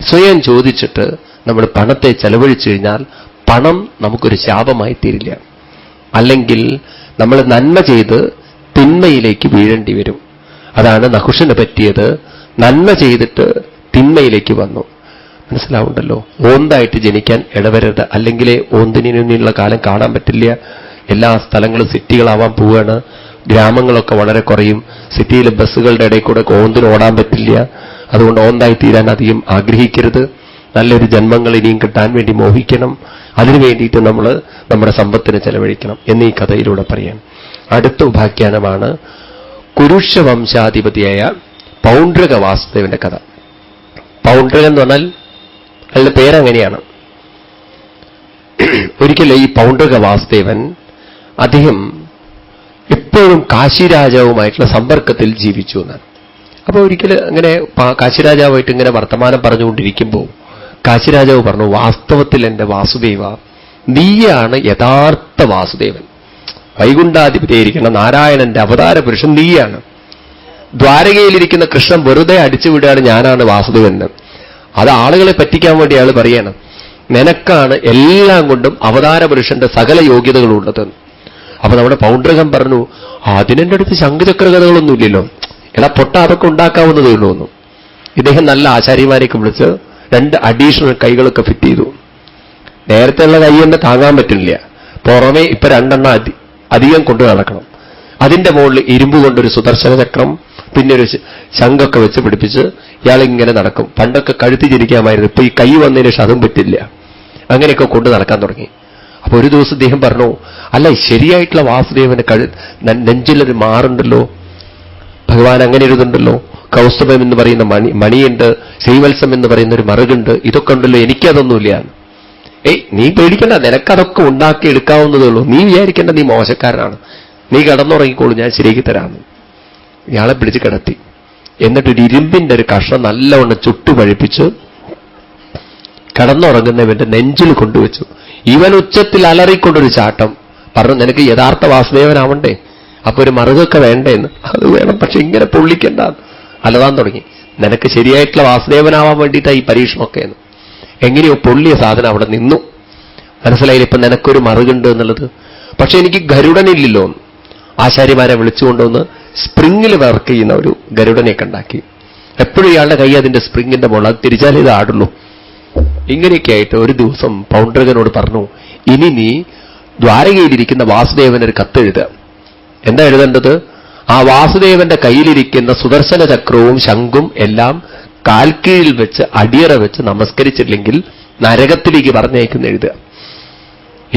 സ്വയം ചോദിച്ചിട്ട് നമ്മൾ പണത്തെ ചെലവഴിച്ചു കഴിഞ്ഞാൽ പണം നമുക്കൊരു ശാപമായി തീരില്ല. അല്ലെങ്കിൽ നമ്മൾ നന്മ ചെയ്ത് തിന്മയിലേക്ക് വീഴേണ്ടി വരും. അതാണ് നഹുഷന് പറ്റിയത്. നന്മ ചെയ്തിട്ട് തിന്മയിലേക്ക് വന്നു. മനസ്സിലാവുണ്ടല്ലോ? ഓന്തായിട്ട് ജനിക്കാൻ ഇടവരരുത്, അല്ലെങ്കിൽ ഓന്തിനുള്ള കാലം കാണാൻ പറ്റില്ല. എല്ലാ സ്ഥലങ്ങളും സിറ്റികളാവാൻ പോവുകയാണ്. ഗ്രാമങ്ങളൊക്കെ വളരെ കുറയും. സിറ്റിയിലെ ബസ്സുകളുടെ ഇടയിൽ കൂടെ ഓന്തിന് ഓടാൻ പറ്റില്ല. അതുകൊണ്ട് ഓന്തായി തീരാൻ അധികം ആഗ്രഹിക്കരുത്. നല്ലൊരു ജന്മങ്ങൾ ഇനിയും കിട്ടാൻ വേണ്ടി മോഹിക്കണം. അതിനു വേണ്ടിയിട്ട് നമ്മൾ നമ്മുടെ സമ്പത്തിനെ ചെലവഴിക്കണം എന്ന് ഈ കഥയിലൂടെ പറയാം. അടുത്ത ഉപാഖ്യാനമാണ് കുരുഷവംശാധിപതിയായ പൗണ്ഡ്രക വാസുദേവന്റെ കഥ. പൗണ്ഡ്രകൻ എന്ന് പറഞ്ഞാൽ അയാളുടെ പേരങ്ങനെയാണ്. ഒരിക്കലും ഈ പൗണ്ഡ്രക വാസുദേവൻ അദ്ദേഹം എപ്പോഴും കാശിരാജാവുമായിട്ടുള്ള സമ്പർക്കത്തിൽ ജീവിച്ചു എന്നാണ്. അപ്പോൾ ഒരിക്കലും അങ്ങനെ കാശിരാജാവുമായിട്ട് ഇങ്ങനെ വർത്തമാനം പറഞ്ഞുകൊണ്ടിരിക്കുമ്പോൾ കാശിരാജാവ് പറഞ്ഞു, വാസ്തവത്തിൽ എൻ്റെ വാസുദേവ, നീയാണ് യഥാർത്ഥ വാസുദേവൻ. വൈകുണ്ഠാധിപതിയായിരിക്കുന്ന നാരായണന്റെ അവതാര പുരുഷൻ നീയാണ്. ദ്വാരകയിലിരിക്കുന്ന കൃഷ്ണൻ വെറുതെ അടിച്ചുവിടുകയാണ് ഞാനാണ് വാസുദേവന്. അത് ആളുകളെ പറ്റിക്കാൻ വേണ്ടി അയാൾ പറയാണ്, നിനക്കാണ് എല്ലാം കൊണ്ടും അവതാര പുരുഷന്റെ സകല യോഗ്യതകളുള്ളത്. അപ്പൊ നമ്മുടെ പൗണ്ഡ്രകൻ പറഞ്ഞു, അതിനെന്റെ അടുത്ത് ശംഖചക്ര കഥകളൊന്നുമില്ലല്ലോ, എടാ പൊട്ട, അതൊക്കെ ഉണ്ടാക്കാവുന്നതേ ഉള്ളൂ. ഇദ്ദേഹം നല്ല ആചാര്യമാരെയൊക്കെ വിളിച്ച് 2 അഡീഷണൽ കൈകളൊക്കെ ഫിറ്റ് ചെയ്തു. നേരത്തെയുള്ള കൈ തന്നെ താങ്ങാൻ പറ്റില്ല, പുറമെ ഇപ്പൊ 2 അധികം കൊണ്ടു നടക്കണം. അതിന്റെ മുകളിൽ ഇരുമ്പ് കൊണ്ടൊരു സുദർശന ചക്രം, പിന്നെ ഒരു ശംഖൊക്കെ വെച്ച് പിടിപ്പിച്ച് ഇയാളിങ്ങനെ നടക്കും. പണ്ടൊക്കെ കഴുത്തി ചിരിക്കാമായിരുന്നു, ഇപ്പൊ ഈ കൈ വന്നതിന് ശേഷം അതും പറ്റില്ല. അങ്ങനെയൊക്കെ കൊണ്ടു നടക്കാൻ തുടങ്ങി. അപ്പൊ ഒരു ദിവസം അദ്ദേഹം പറഞ്ഞു, അല്ല ശരിയായിട്ടുള്ള വാസുദേവന് നെഞ്ചിലൊരു മാറുണ്ടല്ലോ, ഭഗവാൻ അങ്ങനെ ഇരുന്നുണ്ടല്ലോ, കൗസ്തുഭം എന്ന് പറയുന്ന മണിയുണ്ട്, ശ്രീവത്സം എന്ന് പറയുന്ന ഒരു മറുകുണ്ട്, ഇതൊക്കെ ഉണ്ടല്ലോ, എനിക്കതൊന്നുമില്ല. നീ പേടിക്കണ്ട, നിനക്കതൊക്കെ ഉണ്ടാക്കി എടുക്കാവുന്നതേ ഉള്ളൂ, നീ വിചാരിക്കേണ്ട നീ മോശക്കാരനാണ്, നീ കിടന്നുറങ്ങിക്കോളൂ, ഞാൻ ശരിയാക്കി തരാമെന്ന്. ഇയാളെ പിടിച്ച് കിടത്തി. എന്നിട്ടൊരു ഇരുമ്പിന്റെ ഒരു കഷ്ണം നല്ലവണ്ണം ചുട്ടുപഴിപ്പിച്ച് കിടന്നുറങ്ങുന്നവന്റെ നെഞ്ചിൽ കൊണ്ടുവച്ചു. ഇവൻ ഉച്ചത്തിൽ അലറിക്കൊണ്ടൊരു ചാട്ടം പറഞ്ഞു, നിനക്ക് യഥാർത്ഥ വാസുദേവനാവണ്ടേ, അപ്പൊ ഒരു മറുകൊക്കെ വേണ്ടേന്ന്. അത് വേണം, പക്ഷെ ഇങ്ങനെ പൊള്ളിക്കണ്ട, അലതാൻ തുടങ്ങി. നിനക്ക് ശരിയായിട്ടുള്ള വാസുദേവനാവാൻ വേണ്ടിയിട്ടാണ് ഈ പരീക്ഷണമൊക്കെ എന്ന്. എങ്ങനെയോ പൊള്ളിയ സാധനം അവിടെ നിന്നു. മനസ്സിലായില്ല, ഇപ്പൊ നിനക്കൊരു മറുകുണ്ട് എന്നുള്ളത്. പക്ഷെ എനിക്ക് ഗരുഡനില്ലല്ലോ. ആശാരിമാരെ വിളിച്ചുകൊണ്ടുവന്ന് സ്പ്രിങ്ങിൽ വർക്ക് ചെയ്യുന്ന ഒരു ഗരുഡനെയൊക്കെ ഉണ്ടാക്കി. എപ്പോഴും ഇയാളുടെ കൈ അതിന്റെ സ്പ്രിങ്ങിന്റെ മുകളിൽ, അത് തിരിച്ചാലേ ഇത് ആടുള്ളൂ. ഇങ്ങനെയൊക്കെ ആയിട്ട് ഒരു ദിവസം പൗണ്ഡ്രകനോട് പറഞ്ഞു, ഇനി നീ ദ്വാരകയിലിരിക്കുന്ന വാസുദേവനൊരു കത്തെഴുതുക. എന്താ എഴുതേണ്ടത്? ആ വാസുദേവന്റെ കയ്യിലിരിക്കുന്ന സുദർശന ചക്രവും ശംഖും എല്ലാം കാൽക്കീഴിൽ വെച്ച് അടിയറ വെച്ച് നമസ്കരിച്ചില്ലെങ്കിൽ നരകത്തിലേക്ക് പറഞ്ഞയക്കുന്ന എഴുതുക.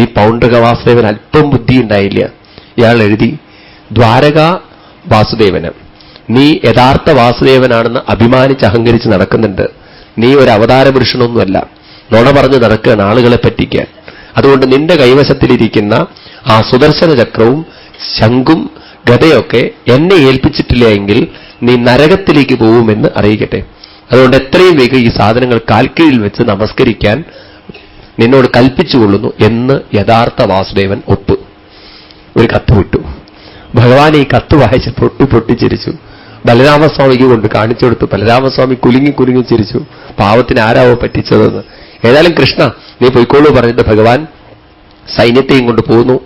ഈ പൗണ്ഡ്രക വാസുദേവൻ അല്പം ബുദ്ധി ഉണ്ടായില്ല. ഇയാൾ എഴുതി, ദ്വാരക വാസുദേവന്, നീ യഥാർത്ഥ വാസുദേവനാണെന്ന് അഭിമാനിച്ച് അഹങ്കരിച്ച് നടക്കുന്നുണ്ട്. നീ ഒരു അവതാര പുരുഷനൊന്നുമല്ല, നുണ പറഞ്ഞ് നടക്കുകയാണ് ആളുകളെ പറ്റിക്കാൻ. അതുകൊണ്ട് നിന്റെ കൈവശത്തിലിരിക്കുന്ന ആ സുദർശന ചക്രവും ശംഖും ഗതയൊക്കെ എന്നെ ഏൽപ്പിച്ചിട്ടില്ല എങ്കിൽ നീ നരകത്തിലേക്ക് പോവുമെന്ന് അറിയിക്കട്ടെ. അതുകൊണ്ട് എത്രയും വേഗം ഈ സാധനങ്ങൾ കാൽക്കീഴിൽ വെച്ച് നമസ്കരിക്കാൻ നിന്നോട് കൽപ്പിച്ചുകൊള്ളുന്നു എന്ന് യഥാർത്ഥ വാസുദേവൻ ഒപ്പ്. ഒരു കത്ത് വിട്ടു. ഭഗവാൻ ഈ കത്ത് വായിച്ച് പൊട്ടിച്ചിരിച്ചു. ബലരാമസ്വാമിക്ക് കൊണ്ട് കാണിച്ചു കൊടുത്തു. ബലരാമസ്വാമി കുലുങ്ങി ചിരിച്ചു. പാവത്തിന് ആരാവോ പറ്റിച്ചതെന്ന്. ഏതായാലും കൃഷ്ണ നീ പൊയ്ക്കോളൂ പറഞ്ഞിട്ട് ഭഗവാൻ സൈന്യത്തെയും കൊണ്ട് പോകുന്നു.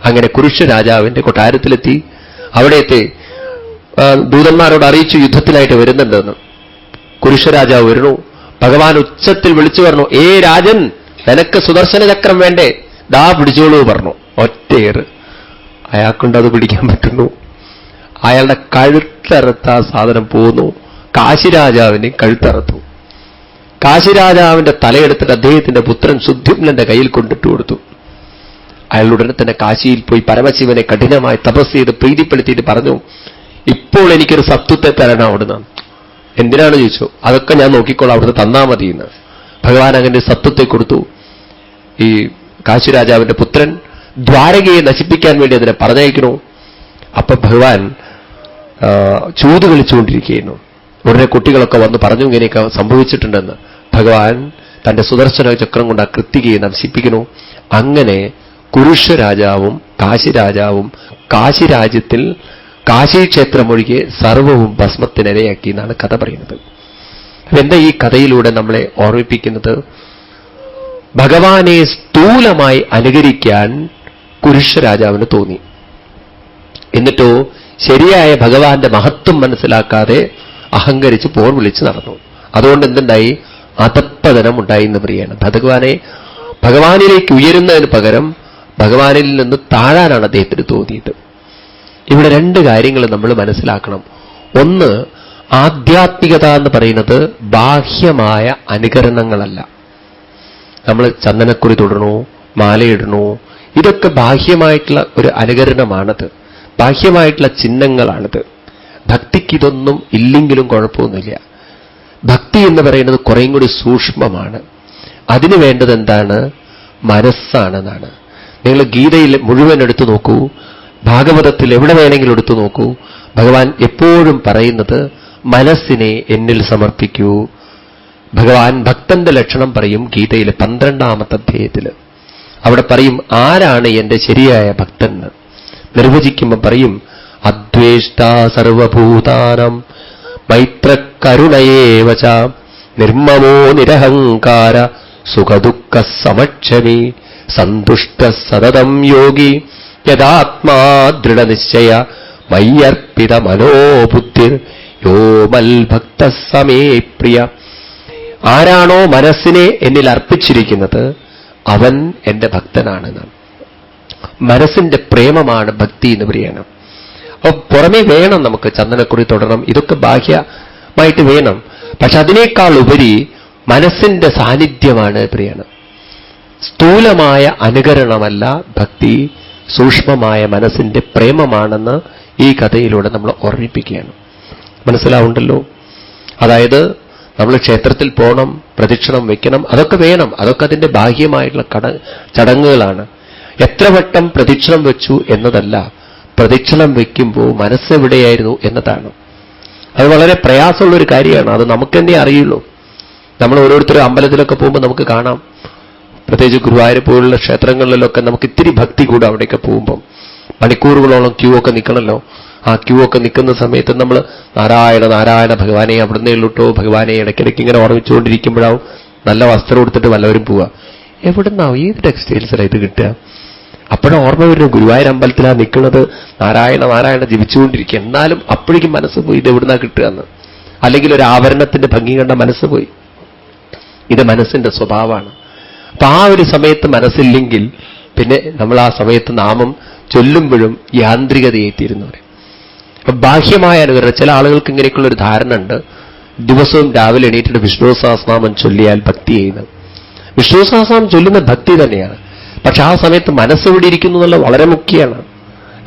അങ്ങനെ കുരുക്ഷ രാജാവിന്റെ കൊട്ടാരത്തിലെത്തി. അവിടെത്തെ ദൂതന്മാരോട് അറിയിച്ചു യുദ്ധത്തിനായിട്ട് വരുന്നുണ്ടെന്ന്. കുരുക്ഷ രാജാവ് വരുന്നു. ഭഗവാൻ ഉച്ചത്തിൽ വിളിച്ചു പറഞ്ഞു, രാജൻ, നിനക്ക് സുദർശന ചക്രം വേണ്ടേ? ദാ പിടിച്ചോളൂ പറഞ്ഞു. ഒറ്റയേറ്. അയാൾക്കൊണ്ട് അത് പിടിക്കാൻ പറ്റുന്നു. അയാളുടെ കഴുത്തറുത്ത സാധനം പോകുന്നു. കാശിരാജാവിന് കഴുത്തറുത്തു. കാശിരാജാവിന്റെ തലയെടുത്തിട്ട് അദ്ദേഹത്തിന്റെ പുത്രൻ സുദ്യുമ്നന്റെ കയ്യിൽ കൊണ്ടിട്ട് കൊടുത്തു. അയാൾ ഉടനെ തന്നെ കാശിയിൽ പോയി പരമശിവനെ കഠിനമായി തപസ് ചെയ്ത് പ്രീതിപ്പെടുത്തിയിട്ട് പറഞ്ഞു, ഇപ്പോൾ എനിക്കൊരു സത്വത്തെ തരണം അവിടുന്ന്. എന്തിനാണ് ചോദിച്ചു. അതൊക്കെ ഞാൻ നോക്കിക്കോളാം, അവിടുന്ന് തന്നാ മതി എന്ന്. ഭഗവാൻ അങ്ങനെ സത്വത്തെ കൊടുത്തു. ഈ കാശിരാജാവിന്റെ പുത്രൻ ദ്വാരകയെ നശിപ്പിക്കാൻ വേണ്ടി അതിനെ പറഞ്ഞയക്കണു. അപ്പൊ ഭഗവാൻ ചൂത് കളിച്ചുകൊണ്ടിരിക്കുന്നു. ഉടനെ കുട്ടികളൊക്കെ വന്ന് പറഞ്ഞു ഇങ്ങനെയൊക്കെ സംഭവിച്ചിട്ടുണ്ടെന്ന്. ഭഗവാൻ തന്റെ സുദർശന ചക്രം കൊണ്ട് ആ കൃത്തികയെ നശിപ്പിക്കുന്നു. അങ്ങനെ കുരുക്ഷ രാജാവും കാശിരാജാവും കാശിരാജ്യത്തിൽ കാശീക്ഷേത്രമൊഴികെ സർവവും ഭസ്മത്തിനിരയാക്കി എന്നാണ് കഥ പറയുന്നത്. എന്താ ഈ കഥയിലൂടെ നമ്മളെ ഓർമ്മിപ്പിക്കുന്നത്? ഭഗവാനെ സ്ഥൂലമായി അനുകരിക്കാൻ കുരുക്ഷ രാജാവിന് തോന്നി. എന്നിട്ടോ ശരിയായ ഭഗവാന്റെ മഹത്വം മനസ്സിലാക്കാതെ അഹങ്കരിച്ച് പോർ വിളിച്ച് നടന്നു. അതുകൊണ്ട് എന്തുണ്ടായി? അധപ്പതനം ഉണ്ടായി എന്ന് പറയാണ്. ഭഗവാനിലേക്ക് ഉയരുന്നതിന് പകരം ഭഗവാനിൽ നിന്ന് താഴാനാണ് അദ്ദേഹത്തിന് തോന്നിയത്. ഇവിടെ 2 കാര്യങ്ങൾ നമ്മൾ മനസ്സിലാക്കണം. ഒന്ന്, ആധ്യാത്മികത എന്ന് പറയുന്നത് ബാഹ്യമായ അനുകരണങ്ങളല്ല. നമ്മൾ ചന്ദനക്കുറി തൊടണു, മാലയിടണു, ഇതൊക്കെ ബാഹ്യമായിട്ടുള്ള ഒരു അനുകരണമാണത്, ബാഹ്യമായിട്ടുള്ള ചിഹ്നങ്ങളാണിത്. ഭക്തിക്ക് ഇതൊന്നും ഇല്ലെങ്കിലും കുഴപ്പമൊന്നുമില്ല. ഭക്തി എന്ന് പറയുന്നത് കുറേയും കൂടി സൂക്ഷ്മമാണ്. അതിന് വേണ്ടത് എന്താണ്? മനസ്സാണെന്നാണ്. നിങ്ങൾ ഗീതയിൽ മുഴുവൻ എടുത്തു നോക്കൂ, ഭാഗവതത്തിൽ എവിടെ വേണമെങ്കിലും എടുത്തു നോക്കൂ, ഭഗവാൻ എപ്പോഴും പറയുന്നത് മനസ്സിനെ എന്നിൽ സമർപ്പിക്കൂ. ഭഗവാൻ ഭക്തന്റെ ലക്ഷണം പറയും ഗീതയിലെ 12ാമത്തെ അധ്യായത്തിൽ. അവിടെ പറയും ആരാണ് എന്റെ ശരിയായ ഭക്തൻ. നിർവചിക്കുമ്പോൾ പറയും അദ്വേഷ്ടാ സർവഭൂതാനം മൈത്രകരുണയേവച നിർമ്മമോ നിരഹങ്കാര സുഖദുഃഖ സമക്ഷമി സന്തുഷ്ട സതതം യോഗി യഥാത്മാ ദൃഢനിശ്ചയ മയ്യർപ്പിത മനോബുദ്ധിർ യോ മൽഭക്ത സമേ പ്രിയ. ആരാണോ മനസ്സിനെ എന്നിൽ അർപ്പിച്ചിരിക്കുന്നത് അവൻ എന്റെ ഭക്തനാണെന്നാണ്. മനസ്സിന്റെ പ്രേമമാണ് ഭക്തി എന്ന് പറയണം. അപ്പൊ പുറമേ വേണം നമുക്ക് ചന്ദനക്കുറി തൊടണം, ഇതൊക്കെ ബാഹ്യമായിട്ട് വേണം. പക്ഷെ അതിനേക്കാൾ ഉപരി മനസ്സിന്റെ സാന്നിധ്യമാണ് പ്രിയണം. സ്ഥൂലമായ അനുകരണമല്ല ഭക്തി, സൂക്ഷ്മമായ മനസ്സിന്റെ പ്രേമമാണെന്ന് ഈ കഥയിലൂടെ നമ്മൾ ഓർമ്മിപ്പിക്കുകയാണ്. മനസ്സിലാവുണ്ടല്ലോ? അതായത് നമ്മൾ ക്ഷേത്രത്തിൽ പോകണം, പ്രദക്ഷിണം വെക്കണം, അതൊക്കെ വേണം, അതൊക്കെ അതിന്റെ ബാഹ്യമായിട്ടുള്ള ചടങ്ങുകളാണ്. എത്ര വട്ടം പ്രദക്ഷിണം വെച്ചു എന്നതല്ല, പ്രദക്ഷിണം വയ്ക്കുമ്പോൾ മനസ്സെവിടെയായിരുന്നു എന്നതാണ്. അത് വളരെ പ്രയാസമുള്ളൊരു കാര്യമാണ്. അത് നമുക്ക് തന്നെ അറിയുള്ളൂ. നമ്മൾ ഓരോരുത്തരും അമ്പലത്തിലൊക്കെ പോകുമ്പോൾ നമുക്ക് കാണാം, പ്രത്യേകിച്ച് ഗുരുവായൂർ പോലുള്ള ക്ഷേത്രങ്ങളിലൊക്കെ നമുക്ക് ഇത്തിരി ഭക്തി കൂടും. അവിടെയൊക്കെ പോകുമ്പം മണിക്കൂറുകളോളം ക്യൂ ഒക്കെ നിൽക്കണമല്ലോ. ആ ക്യൂ ഒക്കെ നിൽക്കുന്ന സമയത്ത് നമ്മൾ നാരായണ നാരായണ ഭഗവാനെ അവിടുന്ന് ഉള്ളിട്ടോ ഭഗവാനെ ഇടയ്ക്കിടയ്ക്ക് ഇങ്ങനെ ഓർമ്മിച്ചുകൊണ്ടിരിക്കുമ്പോഴാവും നല്ല വസ്ത്രം എടുത്തിട്ട് വല്ലവരും പോവുക. എവിടുന്നാവും ഏത് ടെക്സ്റ്റൈൽസിലാണ് ഇത് കിട്ടുക? അപ്പോഴും ഓർമ്മ വരുന്നു, ഗുരുവായൂർ അമ്പലത്തിലാണ് നിൽക്കുന്നത്, നാരായണ നാരായണ ജപിച്ചുകൊണ്ടിരിക്കുക. എന്നാലും അപ്പോഴേക്കും മനസ്സ് പോയി, ഇത് എവിടുന്നാ കിട്ടുക എന്ന്. അല്ലെങ്കിൽ ഒരു ആഭരണത്തിന്റെ ഭംഗി കണ്ട മനസ്സ് പോയി. ഇത് മനസ്സിന്റെ സ്വഭാവമാണ്. അപ്പൊ ആ ഒരു സമയത്ത് മനസ്സില്ലെങ്കിൽ പിന്നെ നമ്മൾ ആ സമയത്ത് നാമം ചൊല്ലുമ്പോഴും യാന്ത്രികതയായി തീരുന്നവരെ. അപ്പൊ ബാഹ്യമായ അനുകരണം, ചില ആളുകൾക്ക് ഇങ്ങനെയൊക്കെയുള്ള ഒരു ധാരണ ഉണ്ട്, ദിവസവും രാവിലെ എണീറ്റിട്ട് വിഷ്ണു സഹസ്രനാമം ചൊല്ലിയാൽ ഭക്തി ചെയ്യുന്നത്. വിഷ്ണു സഹസ്രനാമം ചൊല്ലുന്ന ഭക്തി തന്നെയാണ്. പക്ഷെ ആ സമയത്ത് മനസ്സെവിടെ ഇരിക്കുന്നു എന്നുള്ള വളരെ മുഖ്യമാണ്.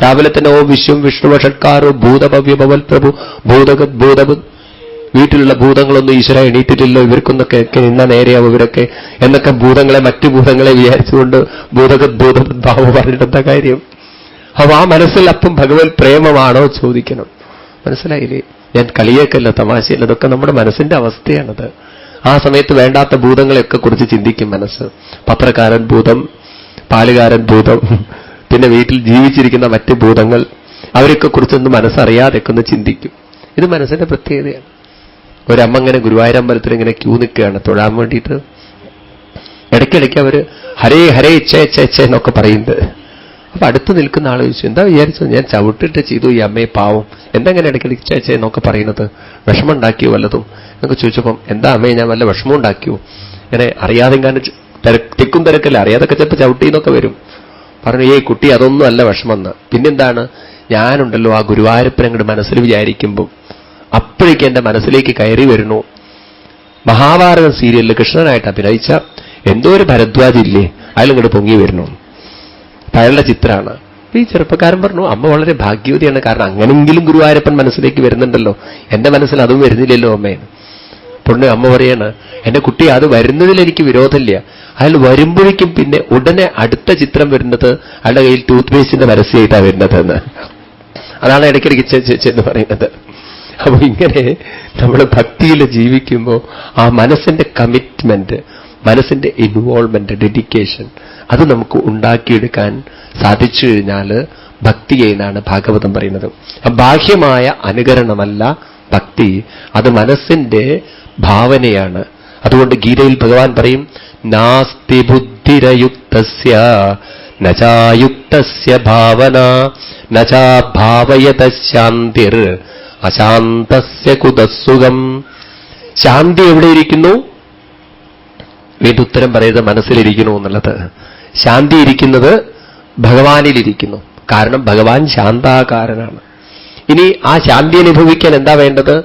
രാവിലെ തന്നെ ഓ വിശ്വം വിഷ്ണു ഷട്കാരോ ഭൂതഭവ്യ ഭവൽ പ്രഭു ഭൂതഗത് ഭൂതബുദ്ധ, വീട്ടിലുള്ള ഭൂതങ്ങളൊന്നും ഈശ്വര എണീറ്റിട്ടില്ലോ, ഇവർക്കൊന്നൊക്കെ നിന്ന നേരെയാവും ഇവരൊക്കെ എന്നൊക്കെ ഭൂതങ്ങളെ മറ്റു ഭൂതങ്ങളെ വിചാരിച്ചുകൊണ്ട് ഭൂതഗത് ഭൂതബുദ്ധ ഭാവം പറഞ്ഞിട്ടെന്താ കാര്യം? അപ്പൊ ആ മനസ്സിൽ അപ്പം ഭഗവത് പ്രേമമാണോ ചോദിക്കണം. മനസ്സിലായില്ലേ? ഞാൻ കളിയേക്കല്ല, തമാശയല്ല, ഇതൊക്കെ നമ്മുടെ മനസ്സിന്റെ അവസ്ഥയാണത്. ആ സമയത്ത് വേണ്ടാത്ത ഭൂതങ്ങളെയൊക്കെ കുറിച്ച് ചിന്തിക്കും മനസ്സ്. പത്രക്കാരൻ ഭൂതം, പാലുകാരൻ ഭൂതം, പിന്നെ വീട്ടിൽ ജീവിച്ചിരിക്കുന്ന മറ്റ് ഭൂതങ്ങൾ, അവരൊക്കെ കുറിച്ചൊന്നും മനസ്സറിയാതെയൊക്കെ ഒന്ന് ചിന്തിക്കും. ഇത് മനസ്സിന്റെ പ്രത്യേകതയാണ്. ഒരമ്മ ഇങ്ങനെ ഗുരുവായൂരമ്പലത്തിൽ ഇങ്ങനെ ക്യൂ നിൽക്കുകയാണ് തൊഴാൻ വേണ്ടിയിട്ട്. ഇടയ്ക്കിടയ്ക്ക് അവര് ഹരേ ഹരേ ചേ എന്നൊക്കെ പറയുന്നത്. അപ്പൊ അടുത്ത് നിൽക്കുന്ന ആൾ ചോദിച്ചു, എന്താ വിചാരിച്ചത്? ഞാൻ ചവിട്ടിട്ട് ചെയ്തു ഈ അമ്മയെ പാവം, എന്തെങ്ങനെ ഇടയ്ക്കിടയ്ക്ക് ചേ എന്നൊക്കെ പറയുന്നത്? വിഷമം ഉണ്ടാക്കിയോ വല്ലതും എന്നൊക്കെ ചോദിച്ചപ്പം, എന്താ അമ്മയെ ഞാൻ വല്ല വിഷമം ഉണ്ടാക്കിയോ? ഇങ്ങനെ അറിയാതെ ഇങ്ങനെ തിക്കും തിരക്കല്ല, അറിയാതൊക്കെ ചിലപ്പോൾ ചവിട്ടിന്നൊക്കെ വരും. പറഞ്ഞു, ഏയ് കുട്ടി അതൊന്നും അല്ല വിഷമെന്ന്. പിന്നെന്താണ്? ഞാനുണ്ടല്ലോ ആ ഗുരുവായൂരപ്പനെ അങ്ങോട്ട് മനസ്സിൽ വിചാരിക്കുമ്പോൾ അപ്പോഴേക്ക് എന്റെ മനസ്സിലേക്ക് കയറി വരുന്നു മഹാഭാരതം സീരിയലിൽ കൃഷ്ണനായിട്ട് അഭിനയിച്ച എന്തോ ഒരു ഭരദ്വാജ് ഇല്ലേ, അയാളിങ്ങോട്ട് പൊങ്ങി വരുന്നു. അയാളുടെ ചിത്രമാണ്. ഈ ചെറുപ്പക്കാരൻ പറഞ്ഞു, അമ്മ വളരെ ഭാഗ്യവതിയാണ്, കാരണം അങ്ങനെങ്കിലും ഗുരുവായൂരപ്പൻ മനസ്സിലേക്ക് വരുന്നുണ്ടല്ലോ, എന്റെ മനസ്സിൽ അതും വരുന്നില്ലല്ലോ അമ്മേന്ന്. പൊണ്ണു അമ്മ പറയാണ്, എന്റെ കുട്ടി അത് വരുന്നതിൽ എനിക്ക് വിരോധമില്ല, അയാൾ വരുമ്പോഴേക്കും പിന്നെ ഉടനെ അടുത്ത ചിത്രം വരുന്നത് അയാളുടെ കയ്യിൽ ടൂത്ത് പേസ്റ്റിന്റെ പരസ്യമായിട്ടാണ് വരുന്നതെന്ന്. അതാണ് ഇടയ്ക്കിടയ്ക്ക് എന്ന് പറയുന്നത്. അപ്പൊ ഇങ്ങനെ നമ്മൾ ഭക്തിയിൽ ജീവിക്കുമ്പോൾ ആ മനസ്സിന്റെ കമ്മിറ്റ്മെന്റ്, മനസ്സിന്റെ ഇൻവോൾവ്മെന്റ്, ഡെഡിക്കേഷൻ, അത് നമുക്ക് ഉണ്ടാക്കിയെടുക്കാൻ സാധിച്ചു കഴിഞ്ഞാൽ ഭക്തി എന്നാണ് ഭാഗവതം പറയുന്നത്. ബാഹ്യമായ അനുകരണമല്ല ഭക്തി, അത് മനസ്സിന്റെ ഭാവനയാണ്. അതുകൊണ്ട് ഗീതയിൽ ഭഗവാൻ പറയും, നാസ്തി ബുദ്ധിരയുക്തസ്യ നചായുക്തസ്യ ഭാവന നചാ ഭാവയത ശാന്തിർ അശാന്തസ്യ കുതസുഖം. ശാന്തി എവിടെയിരിക്കുന്നു? വീണ്ടും ഉത്തരം പറയുന്നത് മനസ്സിലിരിക്കുന്നു എന്നുള്ളത്. ശാന്തി ഇരിക്കുന്നത് ഭഗവാനിലിരിക്കുന്നു. കാരണം ഭഗവാൻ ശാന്താകാരനാണ്. ഇനി ആ ശാന്തി അനുഭവിക്കാൻ എന്താ വേണ്ടത്?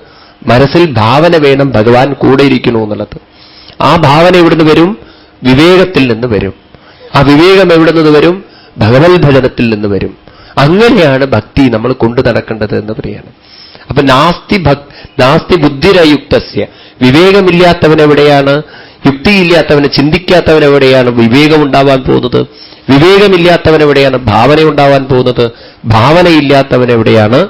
മനസ്സിൽ ഭാവന വേണം, ഭഗവാൻ കൂടെ ഇരിക്കുന്നു എന്നുള്ളത്. ആ ഭാവന എവിടുന്ന് വരും? വിവേകത്തിൽ നിന്ന് വരും. ആ വിവേകം എവിടെ നിന്ന് വരും? ഭഗവത് ഭജനത്തിൽ നിന്ന് വരും. അങ്ങനെയാണ് ഭക്തി നമ്മൾ കൊണ്ടു നടക്കേണ്ടത് എന്ന് പറയാണ്. അപ്പൊ നാസ്തി ബുദ്ധിരയുക്തസ്യ, വിവേകമില്ലാത്തവനെവിടെയാണ്? യുക്തിയില്ലാത്തവന്, ചിന്തിക്കാത്തവനെവിടെയാണ് വിവേകം ഉണ്ടാവാൻ പോകുന്നത്? വിവേകമില്ലാത്തവനെവിടെയാണ് ഭാവന ഉണ്ടാവാൻ പോകുന്നത്? ഭാവനയില്ലാത്തവനെവിടെയാണ്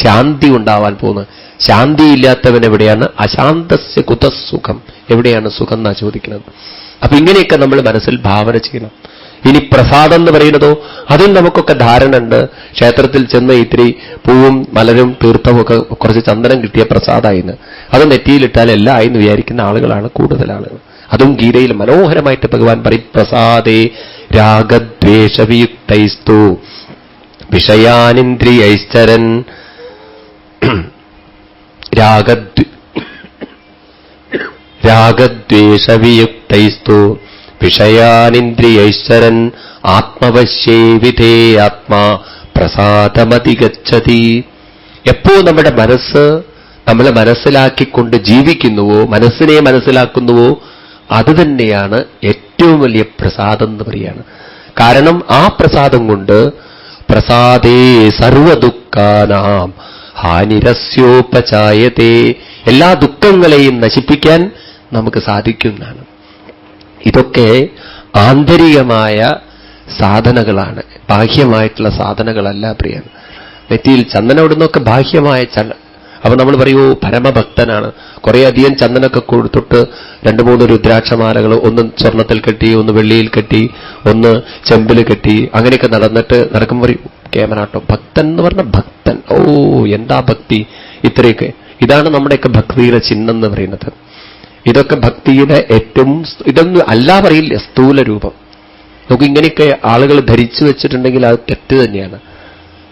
ശാന്തി ഉണ്ടാവാൻ പോകുന്നത്? ശാന്തിയില്ലാത്തവനെവിടെയാണ് അശാന്തസ്യ കുതസുഖം, എവിടെയാണ് സുഖം എന്നാ ചോദിക്കുന്നത്. അപ്പൊ ഇങ്ങനെയൊക്കെ നമ്മൾ മനസ്സിൽ ഭാവന ചെയ്യണം. ഇനി പ്രസാദം എന്ന് പറയുന്നതോ, അതിൽ നമുക്കൊക്കെ ധാരണ ഉണ്ട്. ക്ഷേത്രത്തിൽ ചെന്ന് ഇത്തിരി പൂവും മലരും തീർത്ഥവും ഒക്കെ കുറച്ച് ചന്ദനം കിട്ടിയ പ്രസാദമായിന്ന്, അത് നെറ്റിയിലിട്ടാൽ എല്ലാം ആയിന്ന് വിചാരിക്കുന്ന ആളുകളാണ് കൂടുതൽ ആളുകൾ. അതും ഗീതയിൽ മനോഹരമായിട്ട് ഭഗവാൻ പറയും, പ്രസാദേ രാഗദ്വേഷവിയുക്തൈസ്തു വിഷയാനിന്ദ്രിയൈശ്ചരൻ. രാഗദ്വേഷവിയുക്തൈസ്തു വിഷയാനിന്ദ്രിയൈശ്വരൻ ആത്മവശ്യേ വിധേയാത്മാ പ്രസാദമതിഗച്ഛതി. എപ്പോ നമ്മുടെ മനസ്സ് നമ്മളെ മനസ്സിലാക്കിക്കൊണ്ട് ജീവിക്കുന്നുവോ, മനസ്സിനെ മനസ്സിലാക്കുന്നുവോ, അത് തന്നെയാണ് ഏറ്റവും വലിയ പ്രസാദം എന്ന് പറയാണ്. കാരണം ആ പ്രസാദം കൊണ്ട് പ്രസാദേ സർവദുഃഖാനാം ഹാനിരസ്യോപചായതേ, എല്ലാ ദുഃഖങ്ങളെയും നശിപ്പിക്കാൻ നമുക്ക് സാധിക്കുന്നതാണ്. ഇതൊക്കെ ആന്തരികമായ സാധനകളാണ്, ബാഹ്യമായിട്ടുള്ള സാധനങ്ങളല്ല പ്രിയൻ. നെറ്റിയിൽ ചന്ദനമിടുന്നൊക്കെ ബാഹ്യമായ അപ്പൊ നമ്മൾ പറയൂ പരമഭക്തനാണ്, കുറേ അധികം ചന്ദനൊക്കെ കൊടുത്തിട്ട് 2-3 രുദ്രാക്ഷമാലകൾ, ഒന്ന് സ്വർണത്തിൽ കെട്ടി, ഒന്ന് വെള്ളിയിൽ കെട്ടി, ഒന്ന് ചെമ്പിൽ കെട്ടി, അങ്ങനെയൊക്കെ നടക്കുമ്പോൾ പറയും കേമനാട്ടോ ഭക്തൻ എന്ന് പറഞ്ഞ ഭക്തൻ. ഓ എന്താ ഭക്തി! ഇത്രയൊക്കെ ഇതാണ് നമ്മുടെയൊക്കെ ഭക്തിയുടെ ചിഹ്നം എന്ന് പറയുന്നത്. ഇതൊക്കെ ഭക്തിയുടെ ഏറ്റവും, ഇതൊന്നും അല്ല പറയില്ല, സ്ഥൂല രൂപം. നമുക്ക് ഇങ്ങനെയൊക്കെ ആളുകൾ ധരിച്ചു വെച്ചിട്ടുണ്ടെങ്കിൽ അത് തെറ്റ് തന്നെയാണ്.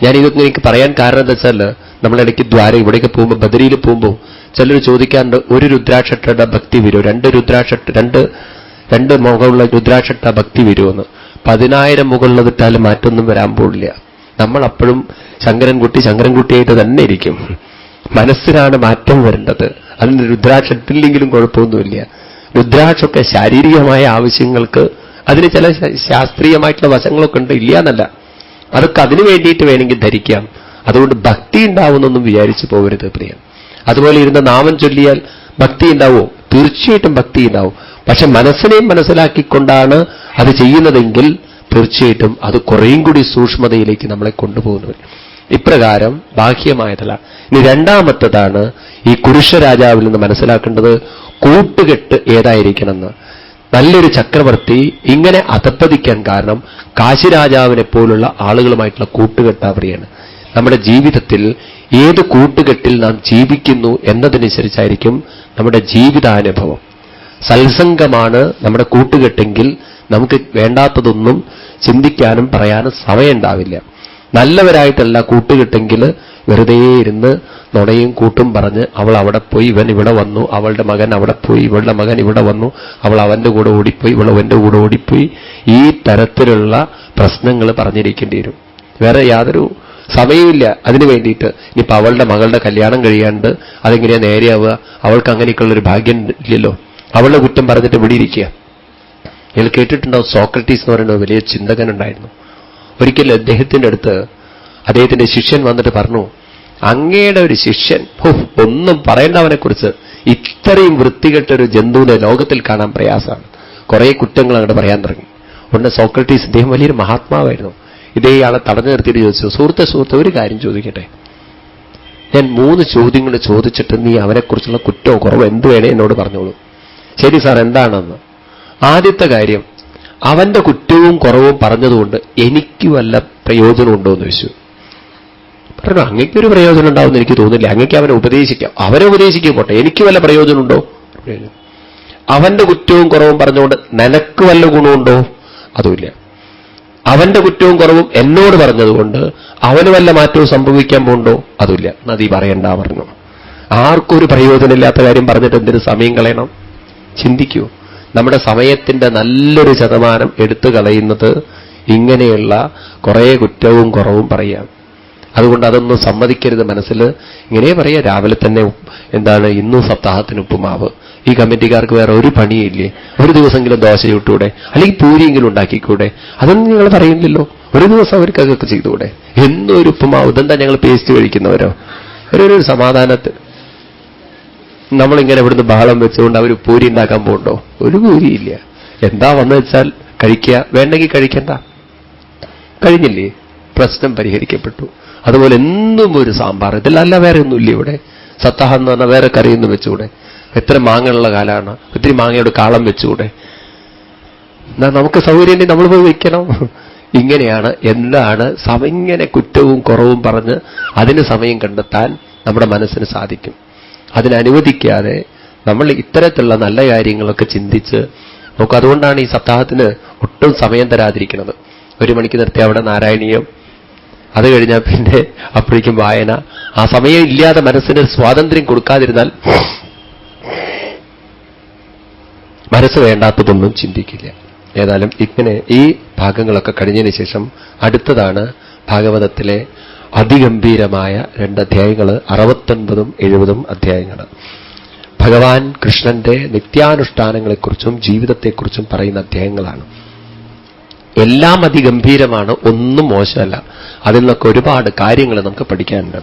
ഞാനിതൊക്കെ എനിക്ക് പറയാൻ കാരണം എന്താ വെച്ചാൽ, നമ്മളിടയ്ക്ക് ദ്വാരം ഇവിടേക്ക് പോകുമ്പോൾ, ബദരിയിൽ പോകുമ്പോൾ ചിലർ ചോദിക്കാറുണ്ട്, ഒരു രുദ്രാക്ഷട്ട ഭക്തി വരുമോ, 2 രുദ്രാക്ഷട്ട്, 2 മുഖമുള്ള രുദ്രാക്ഷട്ട ഭക്തി വരുമെന്ന്. 10,000 മുകളിലതിട്ടാലും മാറ്റൊന്നും വരാൻ പോകില്ല. നമ്മളപ്പോഴും ശങ്കരൻകുട്ടിയായിട്ട് തന്നെ ഇരിക്കും. മനസ്സിനാണ് മാറ്റം വരേണ്ടത്. അതിന് രുദ്രാക്ഷത്തില്ലെങ്കിലും കുഴപ്പമൊന്നുമില്ല. രുദ്രാക്ഷമൊക്കെ ശാരീരികമായ ആവശ്യങ്ങൾക്ക്, അതിന് ചില ശാസ്ത്രീയമായിട്ടുള്ള വശങ്ങളൊക്കെ ഉണ്ട്, ഇല്ല എന്നല്ല. അതൊക്കെ അതിനു വേണ്ടിയിട്ട് വേണമെങ്കിൽ ധരിക്കാം. അതുകൊണ്ട് ഭക്തി ഉണ്ടാവുന്നൊന്നും വിചാരിച്ചു പോകരുത് പ്രിയം. അതുപോലെ ഇരുന്ന് നാമം ചൊല്ലിയാൽ ഭക്തി ഉണ്ടാവോ? തീർച്ചയായിട്ടും ഭക്തി ഉണ്ടാവും. പക്ഷെ മനസ്സിനെയും മനസ്സിലാക്കിക്കൊണ്ടാണ് അത് ചെയ്യുന്നതെങ്കിൽ തീർച്ചയായിട്ടും അത് കുറേയും കൂടി സൂക്ഷ്മതയിലേക്ക് നമ്മളെ കൊണ്ടുപോകുന്നു. ഇപ്രകാരം ബാഹ്യമായതല്ല. ഇനി രണ്ടാമത്തതാണ് ഈ കുരുഷരാജാവിൽ നിന്ന് മനസ്സിലാക്കേണ്ടത്, കൂട്ടുകെട്ട് ഏതായിരിക്കണമെന്ന്. നല്ലൊരു ചക്രവർത്തി ഇങ്ങനെ അധപ്പതിക്കാൻ കാരണം കാശിരാജാവിനെ പോലുള്ള ആളുകളുമായിട്ടുള്ള കൂട്ടുകെട്ടാവറിയാണ്. നമ്മുടെ ജീവിതത്തിൽ ഏത് കൂട്ടുകെട്ടിൽ നാം ജീവിക്കുന്നു എന്നതനുസരിച്ചായിരിക്കും നമ്മുടെ ജീവിതാനുഭവം. സത്സംഗമാണ് നമ്മുടെ കൂട്ടുകെട്ടെങ്കിൽ നമുക്ക് വേണ്ടാത്തതൊന്നും ചിന്തിക്കാനും പറയാനും സമയമുണ്ടാവില്ല. നല്ലവരായിട്ടല്ല കൂട്ടുകെട്ടെങ്കിൽ വെറുതെ ഇരുന്ന് നുണയും കൂട്ടും പറഞ്ഞ് അവൾ അവിടെ പോയി, ഇവൻ ഇവിടെ വന്നു, അവളുടെ മകൻ അവിടെ പോയി, ഇവളുടെ മകൻ ഇവിടെ വന്നു, അവൾ അവന്റെ കൂടെ ഓടിപ്പോയി, ഇവൾ അവന്റെ കൂടെ ഓടിപ്പോയി, ഈ തരത്തിലുള്ള പ്രശ്നങ്ങൾ പറഞ്ഞിരിക്കേണ്ടി വരും. വേറെ യാതൊരു സമയമില്ല അതിനു വേണ്ടിയിട്ട്. ഇനിയിപ്പോൾ അവളുടെ മകളുടെ കല്യാണം കഴിയാണ്ട് അതെങ്ങനെയാ നേരെയാവുക? അവൾക്ക് അങ്ങനെയൊക്കെയുള്ളൊരു ഭാഗ്യം ഇല്ലല്ലോ. അവളുടെ കുറ്റം പറഞ്ഞിട്ട് ഇവിടെ ഇരിക്കുക. നിങ്ങൾ കേട്ടിട്ടുണ്ടാവും, സോക്രട്ടീസ് എന്ന് പറയുന്ന വലിയ ചിന്തകനുണ്ടായിരുന്നു. ഒരിക്കൽ അദ്ദേഹത്തിന്റെ അടുത്ത് അദ്ദേഹത്തിന്റെ ശിഷ്യൻ വന്നിട്ട് പറഞ്ഞു, അങ്ങയുടെ ഒരു ശിഷ്യൻ, ഒന്നും പറയേണ്ട അവനെക്കുറിച്ച്, ഇത്രയും വൃത്തികെട്ടൊരു ജന്തുവിനെ ലോകത്തിൽ കാണാൻ പ്രയാസമാണ്. കുറേ കുറ്റങ്ങൾ അങ്ങോട്ട് പറയാൻ തുടങ്ങി. ഉടനെ സോക്രട്ടീസ്, ഇദ്ദേഹം വലിയൊരു മഹാത്മാവായിരുന്നു, ഇതേയാളെ തടഞ്ഞു നിർത്തിയിട്ട് ചോദിച്ചു, സുഹൃത്തെ ഒരു കാര്യം ചോദിക്കട്ടെ, ഞാൻ 3 ചോദ്യങ്ങൾ ചോദിച്ചിട്ട് നീ അവനെക്കുറിച്ചുള്ള കുറ്റവും കുറവും എന്ത് വേണേ എന്നോട് പറഞ്ഞോളൂ. ശരി സാർ, എന്താണെന്ന്? ആദ്യത്തെ കാര്യം, അവന്റെ കുറ്റവും കുറവും പറഞ്ഞതുകൊണ്ട് എനിക്ക് വല്ല പ്രയോജനമുണ്ടോ എന്ന് ചോദിച്ചു. പറഞ്ഞു, അങ്ങയ്ക്കൊരു പ്രയോജനം ഉണ്ടാവുമെന്ന് എനിക്ക് തോന്നുന്നില്ല, അങ്ങയ്ക്ക് അവനെ ഉപദേശിക്കാം. അവനെ ഉപദേശിക്കും പോട്ടെ, എനിക്ക് വല്ല പ്രയോജനമുണ്ടോ? അവന്റെ കുറ്റവും കുറവും പറഞ്ഞുകൊണ്ട് നിനക്ക് വല്ല ഗുണമുണ്ടോ? അതുമില്ല. അവന്റെ കുറ്റവും കുറവും എന്നോട് പറഞ്ഞതുകൊണ്ട് അവന് വല്ല മാറ്റവും സംഭവിക്കാൻ പോകുന്നുണ്ടോ? അതുമില്ല. നദി പറയണ്ട പറഞ്ഞു. ആർക്കൊരു പ്രയോജനമില്ലാത്ത കാര്യം പറഞ്ഞിട്ട് എന്തിനു സമയം കളയണം? ചിന്തിക്കൂ. നമ്മുടെ സമയത്തിന്റെ നല്ലൊരു ശതമാനം എടുത്തു കളയുന്നത് ഇങ്ങനെയുള്ള കുറേ കുറ്റവും കുറവും പറയാം. അതുകൊണ്ട് അതൊന്നും സമ്മതിക്കരുത് മനസ്സിൽ. ഇങ്ങനെ പറയാം, രാവിലെ തന്നെ എന്താണ് ഇന്നും സപ്താഹത്തിന് ഉപ്പുമാവ്, ഈ കമ്മിറ്റിക്കാർക്ക് വേറെ ഒരു പണിയില്ലേ, ഒരു ദിവസമെങ്കിലും ദോശ ചുട്ടൂടെ, അല്ലെങ്കിൽ പൂരിയെങ്കിലും ഉണ്ടാക്കിക്കൂടെ? അതൊന്നും നിങ്ങൾ പറയുന്നില്ലല്ലോ. ഒരു ദിവസം അവർക്ക് അതൊക്കെ ചെയ്തുകൂടെ? എന്നും ഒരു ഉപ്പുമാവ്, ഇതെന്താ ഞങ്ങൾ പേസ്റ്റ് കഴിക്കുന്നവരോ? ഒരു സമാധാനത്തിൽ നമ്മളിങ്ങനെ ഇവിടുന്ന് ബഹളം വെച്ചുകൊണ്ട് അവർ പൂരി ഉണ്ടാക്കാൻ പോകുന്നുണ്ടോ? ഒരു പൂരിയില്ല. എന്താ വന്നു വെച്ചാൽ കഴിക്കുക, വേണ്ടെങ്കിൽ കഴിക്കണ്ട. കഴിഞ്ഞില്ലേ, പ്രശ്നം പരിഹരിക്കപ്പെട്ടു. അതുപോലെ എന്നും ഒരു സാമ്പാർ, ഇതിലല്ല വേറെ ഒന്നുമില്ല ഇവിടെ. സത്താഹം എന്ന് പറഞ്ഞാൽ വേറെ കറിയൊന്നും വെച്ചുകൂടെ? എത്ര മാങ്ങയുള്ള കാലമാണ്, ഒത്തിരി മാങ്ങയോട് കാളം വെച്ചുകൂടെ? എന്നാ നമുക്ക് സൗകര്യം നമ്മൾ പോയി വയ്ക്കണം. ഇങ്ങനെയാണ്. എന്താണ് ഇങ്ങനെ കുറ്റവും കുറവും പറഞ്ഞ് അതിന് സമയം കണ്ടെത്താൻ നമ്മുടെ മനസ്സിന് സാധിക്കും. അതിനനുവദിക്കാതെ നമ്മൾ ഇത്തരത്തിലുള്ള നല്ല കാര്യങ്ങളൊക്കെ ചിന്തിച്ച് നമുക്ക്, അതുകൊണ്ടാണ് ഈ സപ്താഹത്തിന് ഒട്ടും സമയം തരാതിരിക്കുന്നത്. 1 മണിക്ക് നിർത്തി അവിടെ നാരായണീയം, അത് കഴിഞ്ഞാൽ പിന്നെ അപ്പോഴേക്കും വായന. ആ സമയം ഇല്ലാതെ മനസ്സിന് സ്വാതന്ത്ര്യം കൊടുക്കാതിരുന്നാൽ മനസ്സ് വേണ്ടാത്തതൊന്നും ചിന്തിക്കില്ല. ഏതായാലും ഇങ്ങനെ ഈ ഭാഗങ്ങളൊക്കെ കഴിഞ്ഞതിന് ശേഷം അടുത്തതാണ് ഭാഗവതത്തിലെ അതിഗംഭീരമായ 2 അധ്യായങ്ങൾ, 69ഉം 70ഉം അധ്യായങ്ങൾ. ഭഗവാൻ കൃഷ്ണന്റെ നിത്യാനുഷ്ഠാനങ്ങളെക്കുറിച്ചും ജീവിതത്തെക്കുറിച്ചും പറയുന്ന അധ്യായങ്ങളാണ്. എല്ലാം അതിഗംഭീരമാണ്, ഒന്നും മോശമല്ല. അതിൽ നിന്നൊക്കെ ഒരുപാട് കാര്യങ്ങൾ നമുക്ക് പഠിക്കാനുണ്ട്.